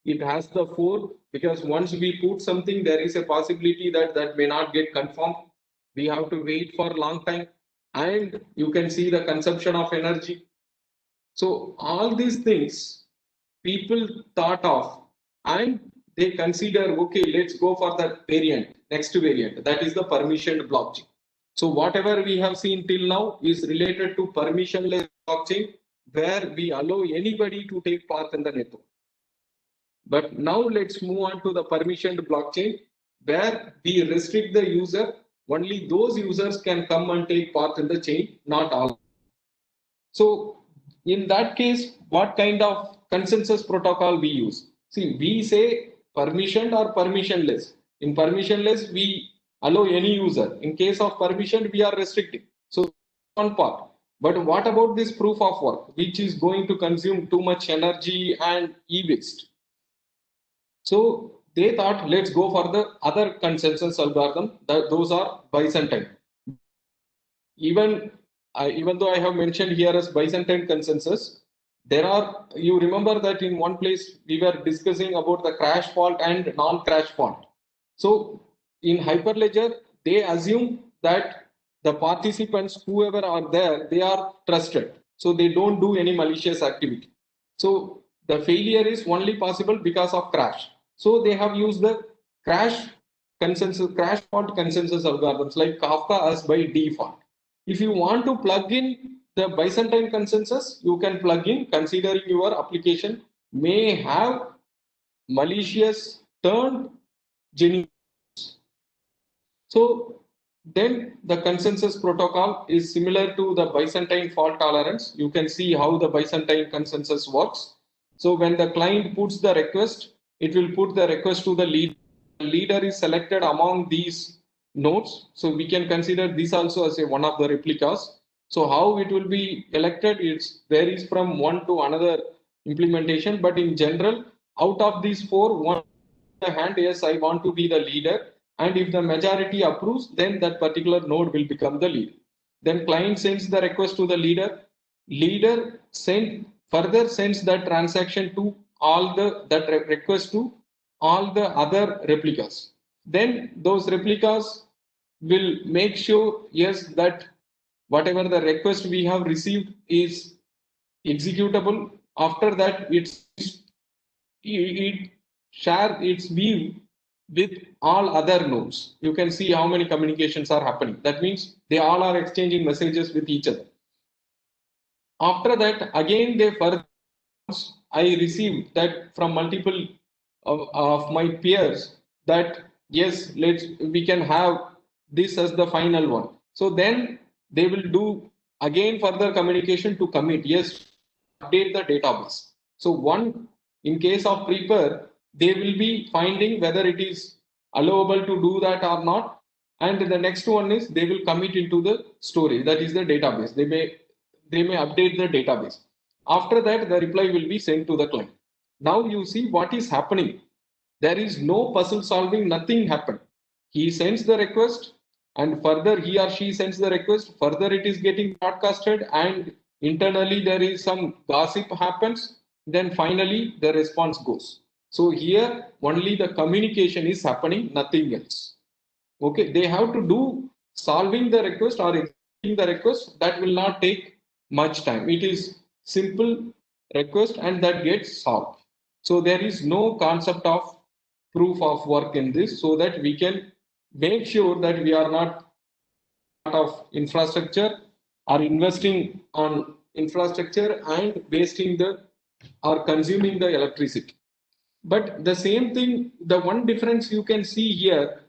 it has the fork, because once we put something, there is a possibility that that may not get confirmed. We have to wait for a long time, and you can see the consumption of energy. So all these things people thought of, and they consider, okay, let's go for that variant, next variant, that is the permissioned blockchain. So whatever we have seen till now is related to permissionless blockchain, where we allow anybody to take part in the network. But now let's move on to the permissioned blockchain, where we restrict the user. Only those users can come and take part in the chain, not all. So in that case, what kind of consensus protocol we use? See, we say permissioned or permissionless. In permissionless, we allow any user. In case of permissioned, we are restricting. So one part. But what about this proof of work, which is going to consume too much energy and e-waste? So they thought, let's go for the other consensus algorithm. Those are Byzantine. Even though I have mentioned here as Byzantine consensus, there are, you remember that in one place we were discussing about the crash fault and non-crash fault. So in Hyperledger, they assume that the participants, whoever are there, they are trusted. So they don't do any malicious activity. So the failure is only possible because of crash. So they have used the crash fault consensus algorithms like Kafka as by default. If you want to plug in the Byzantine consensus, you can plug in, considering your application may have malicious turned genuine. So then the consensus protocol is similar to the Byzantine fault tolerance. You can see how the Byzantine consensus works. So when the client puts the request, it will put the request to the leader. The leader is selected among these nodes. So we can consider this also as one of the replicas. So how it will be elected, it varies from one to another implementation. But in general, out of these four, one hand, yes, I want to be the leader. And if the majority approves, then that particular node will become the leader. Then client sends the request to the leader. Leader further sends that transaction to all that request to all the other replicas. Then those replicas will make sure, yes, that whatever the request we have received is executable. After that, it share its view with all other nodes. You can see how many communications are happening. That means they all are exchanging messages with each other. After that, again, I received that from multiple of my peers that yes, we can have this as the final one. So then they will do again further communication to commit, yes, update the database. So in case of prepare, they will be finding whether it is allowable to do that or not. And the next one is they will commit into the storage, that is the database. They may update the database. After that, the reply will be sent to the client. Now you see what is happening. There is no puzzle solving, nothing happened. He sends the request, and further he or she sends the request, further it is getting broadcasted, and internally there is some gossip happens, then finally the response goes. So here only the communication is happening, nothing else. Okay, they have to do solving the request or executing the request. That will not take much time. It is simple request and that gets solved. So there is no concept of proof of work in this, so that we can make sure that we are not part of infrastructure or investing on infrastructure and wasting or consuming the electricity. But the same thing, the one difference you can see here,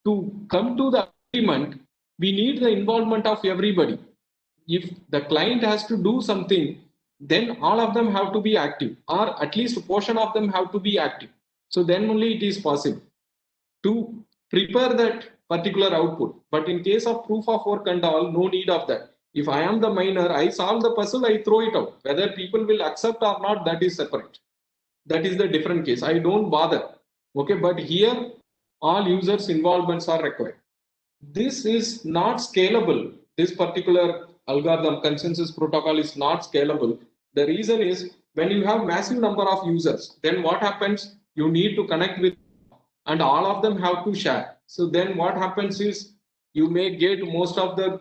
to come to the agreement, we need the involvement of everybody. If the client has to do something, then all of them have to be active, or at least a portion of them have to be active. So then only it is possible to prepare that particular output. But in case of proof of work and all, no need of that. If I am the miner, I solve the puzzle, I throw it out. Whether people will accept or not, that is separate. That is the different case. I don't bother. Okay, but here all users' involvements are required. This is not scalable. This particular algorithm consensus protocol is not scalable. The reason is when you have massive number of users, then what happens? You need to connect with, and all of them have to share. So then what happens is you may get most of the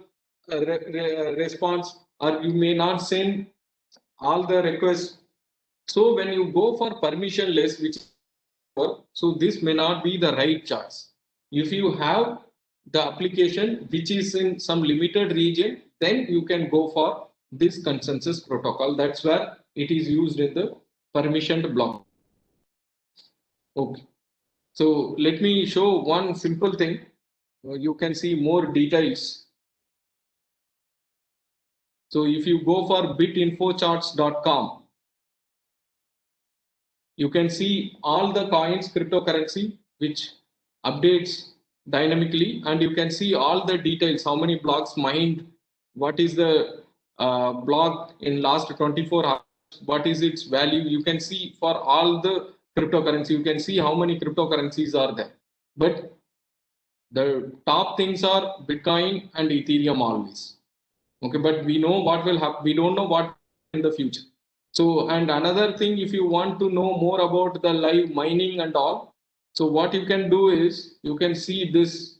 response, or you may not send all the requests. So when you go for permissionless, so this may not be the right choice. If you have the application which is in some limited region, then you can go for this consensus protocol. That's where it is used in the permissioned block. Okay. So let me show one simple thing. You can see more details. So if you go for bitinfocharts.com, you can see all the coins cryptocurrency which updates dynamically, and you can see all the details, how many blocks mined, what is the block in last 24 hours, what is its value. You can see for all the cryptocurrency, you can see how many cryptocurrencies are there. But the top things are Bitcoin and Ethereum always. Okay, but we know what will happen. We don't know what in the future. So, and another thing, if you want to know more about the live mining and all, so what you can do is you can see this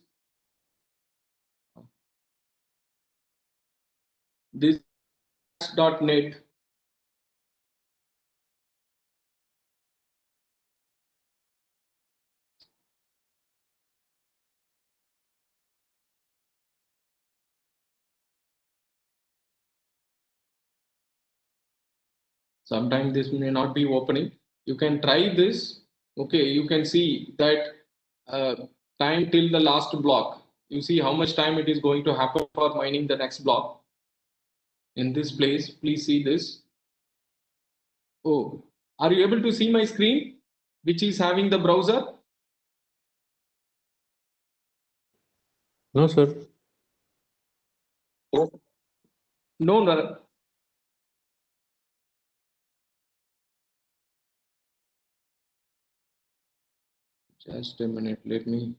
.net. Sometimes this may not be opening. You can try this. Okay, you can see that time till the last block. You see how much time it is going to happen for mining the next block. In this place, please see this. Oh, are you able to see my screen, which is having the browser? No, sir. No. Just a minute, let me.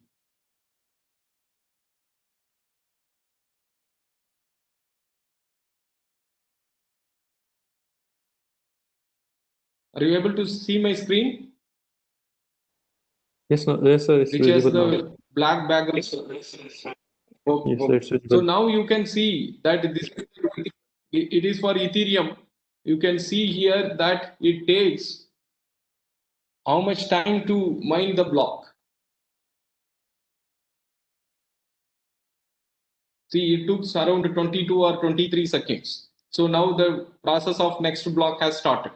Are you able to see my screen? Yes, no, yes, sir. It's Which has visible the now. black background. Yes, sir, it's So visible. now you can see that this it is for Ethereum. You can see here that it takes how much time to mine the block. See, it took around 22 or 23 seconds. So now the process of next block has started.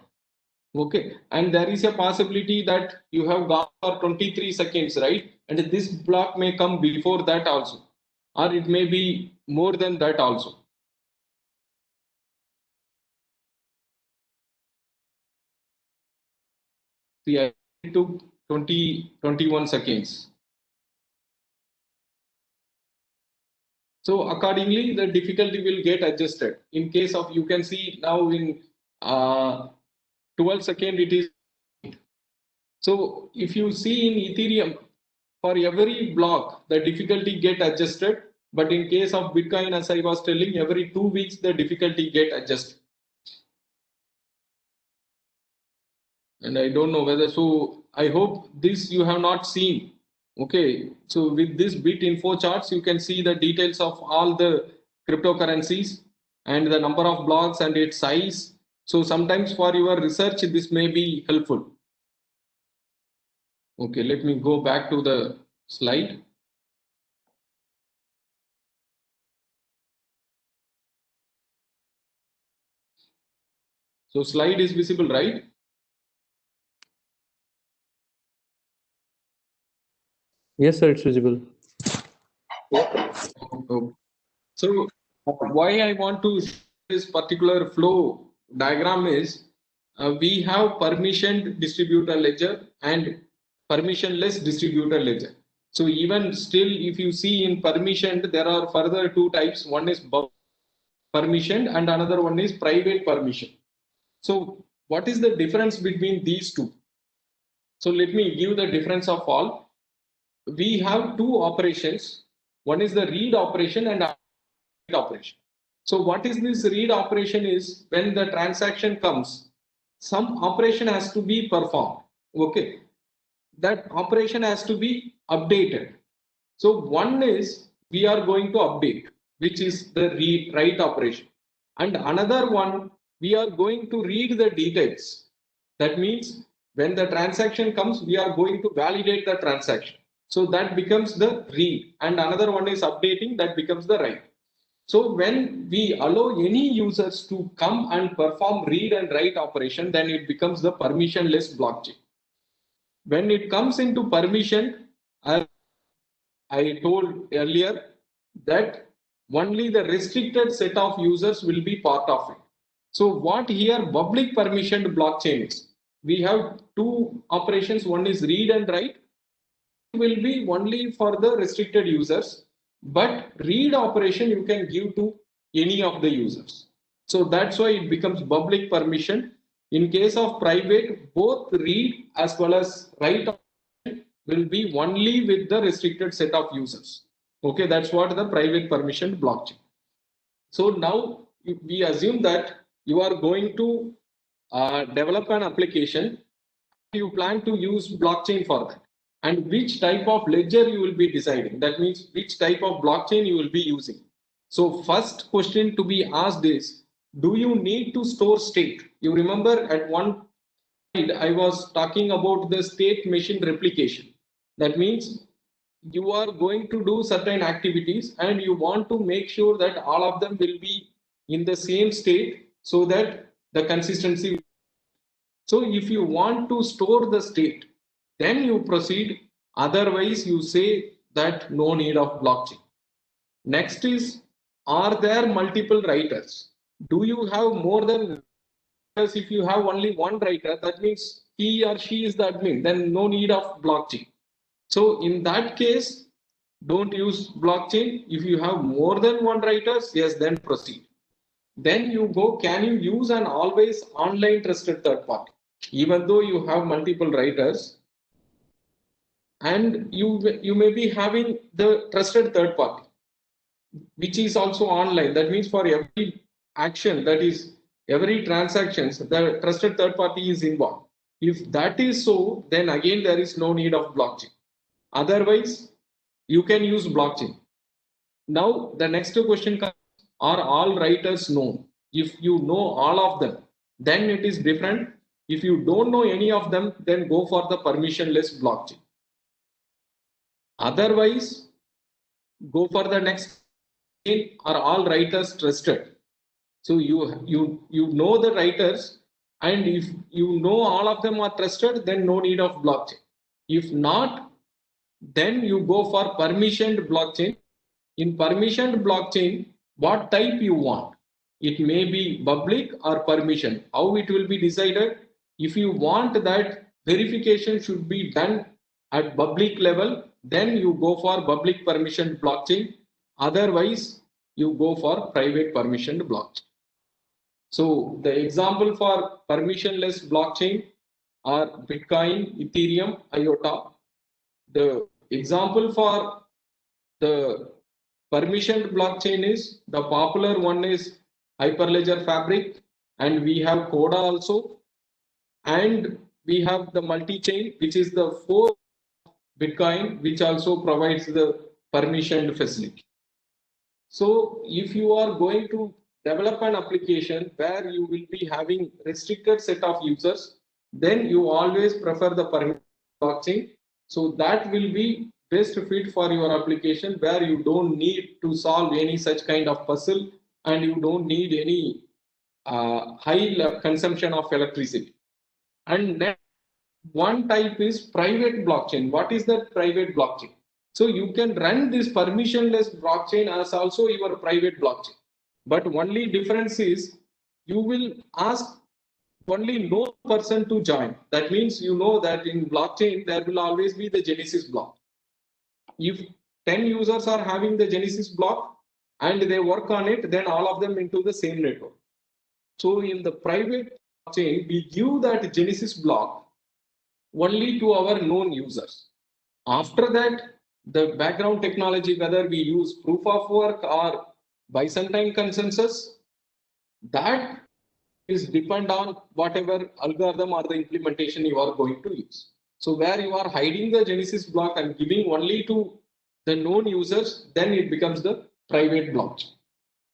Okay, and there is a possibility that you have gone for 23 seconds, right? And this block may come before that also, or it may be more than that also. See, it took 21 seconds. So accordingly, the difficulty will get adjusted. In case of, you can see now in 12 seconds, it is. So if you see in Ethereum, for every block, the difficulty get adjusted. But in case of Bitcoin, as I was telling, every 2 weeks, the difficulty get adjusted. And I don't know whether, so I hope this you have not seen. Okay, so with this Bitinfocharts, you can see the details of all the cryptocurrencies and the number of blocks and its size. So sometimes for your research, this may be helpful. Okay, let me go back to the slide. So slide is visible, right? Yes, sir, it's visible. So why I want to show this particular flow diagram is we have permissioned distributor ledger and permissionless distributor ledger. So even still, if you see in permissioned, there are further two types. One is permissioned and another one is private permission. So what is the difference between these two? So let me give the difference of all. We have two operations. One is the read operation and operation. So what is this read operation is when the transaction comes, some operation has to be performed. Okay, that operation has to be updated. So one is we are going to update, which is the read write operation, and another one we are going to read the details. That means when the transaction comes, we are going to validate the transaction. So that becomes the read, and another one is updating, that becomes the write. So when we allow any users to come and perform read and write operation, then it becomes the permissionless blockchain. When it comes into permission, as I told earlier, that only the restricted set of users will be part of it. So what here public permissioned blockchain is, we have two operations. One is read and write, will be only for the restricted users, but read operation you can give to any of the users. So that's why it becomes public permission. In case of private, both read as well as write will be only with the restricted set of users. Okay, that's what the private permission blockchain. So now we assume that you are going to develop an application. You plan to use blockchain for that, and which type of ledger you will be deciding. That means which type of blockchain you will be using. So first question to be asked is, do you need to store state? You remember at one slide I was talking about the state machine replication. That means you are going to do certain activities and you want to make sure that all of them will be in the same state so that the consistency. So if you want to store the state, then you proceed. Otherwise, you say that no need of blockchain. Next is, are there multiple writers? Do you have more than? Because if you have only one writer, that means he or she is the admin, then no need of blockchain. So in that case, don't use blockchain. If you have more than one writers, yes, then proceed. Then you go, can you use an always online trusted third party? Even though you have multiple writers, and you may be having the trusted third party, which is also online. That means for every action, that is every transactions, the trusted third party is involved. If that is so, then again there is no need of blockchain. Otherwise, you can use blockchain. Now the next question comes, are all writers known? If you know all of them, then it is different. If you don't know any of them, then go for the permissionless blockchain. Otherwise, go for the next. Are all writers trusted? So you know the writers, and if you know all of them are trusted, then no need of blockchain. If not, then you go for permissioned blockchain. In permissioned blockchain, what type you want? It may be public or permission. How it will be decided? If you want that verification should be done at public level, then you go for public permissioned blockchain. Otherwise, you go for private permissioned blockchain. So the example for permissionless blockchain are Bitcoin, Ethereum, IOTA. The example for the permissioned blockchain is, the popular one is Hyperledger Fabric, and we have Coda also, and we have the multi-chain, which is the fourth Bitcoin, which also provides the permissioned facility. So if you are going to develop an application where you will be having restricted set of users, then you always prefer the permissioned blockchain. So that will be best fit for your application, where you don't need to solve any such kind of puzzle and you don't need any high consumption of electricity. And next, one type is private blockchain. What is that private blockchain? So you can run this permissionless blockchain as also your private blockchain. But only difference is, you will ask only no person to join. That means you know that in blockchain there will always be the Genesis block. If 10 users are having the Genesis block and they work on it, then all of them into the same network. So in the private blockchain, we give that Genesis block only to our known users. After that, the background technology, whether we use proof of work or Byzantine consensus, that is depend on whatever algorithm or the implementation you are going to use. So where you are hiding the Genesis block and giving only to the known users, then it becomes the private blockchain.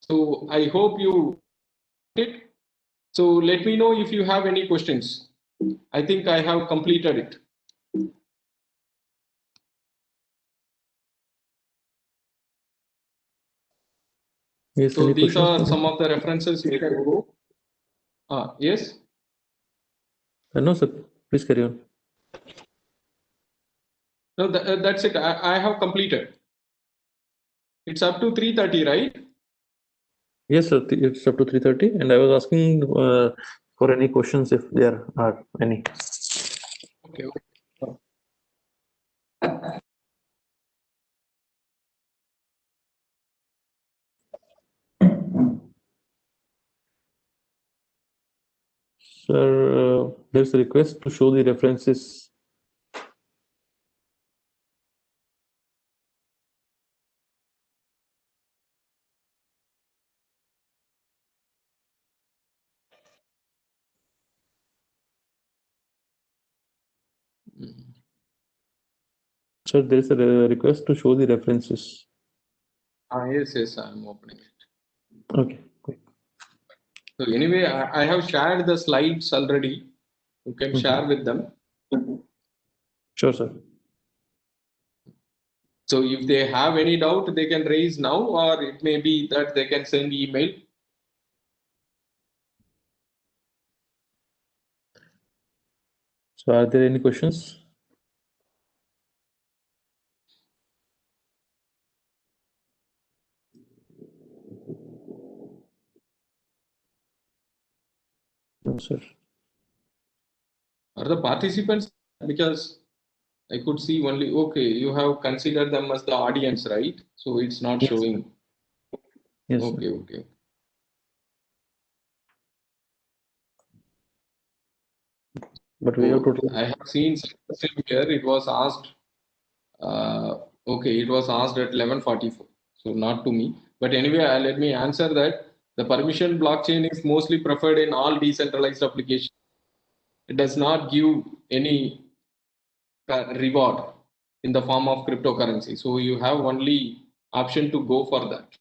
So I hope you it. So let me know if you have any questions. I think I have completed it. Yes, So any these are questions? some of the references you can go. Yes. No, sir. Please carry on. No, that's it. I have completed. It's up to 3:30, right? Yes, sir. It's up to 3:30, and I was asking for any questions if there are any. Okay. Sir, there's a request to show the references. Sir, there is a request to show the references. Yes, I'm opening it. Okay. Great. So anyway, I have shared the slides already. You can share with them. Sure, sir. So if they have any doubt, they can raise now, or it may be that they can send email. So, are there any questions? No, sir. Are the participants? Because I could see only, okay, you have considered them as the audience, right? So it's not Yes, showing. Yes, sir. Okay. But we have So to. I have seen something here. It was asked. Okay, it was asked at 11:44. So not to me, but anyway, let me answer that. The permission blockchain is mostly preferred in all decentralized applications. It does not give any reward in the form of cryptocurrency. So you have only option to go for that.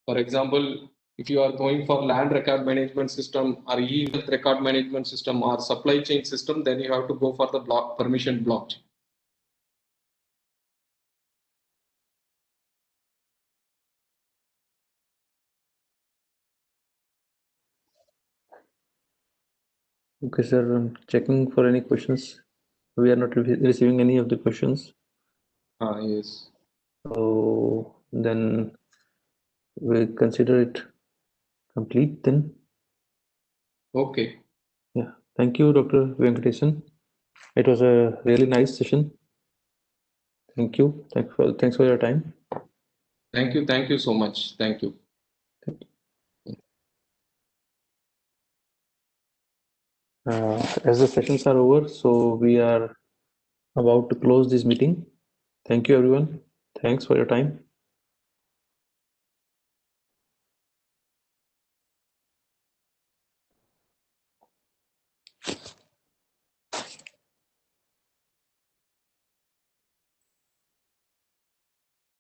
For example, if you are going for land record management system or e-health record management system or supply chain system, then you have to go for the permission blockchain. Okay, sir. I'm checking for any questions. We are not receiving any of the questions. Yes. So then we consider it complete then. Okay. Yeah. Thank you, Dr. Venkatesan. It was a really nice session. Thank you. Thanks for your time. Thank you. Thank you so much. Thank you. As the sessions are over, so we are about to close this meeting. Thank you, everyone. Thanks for your time.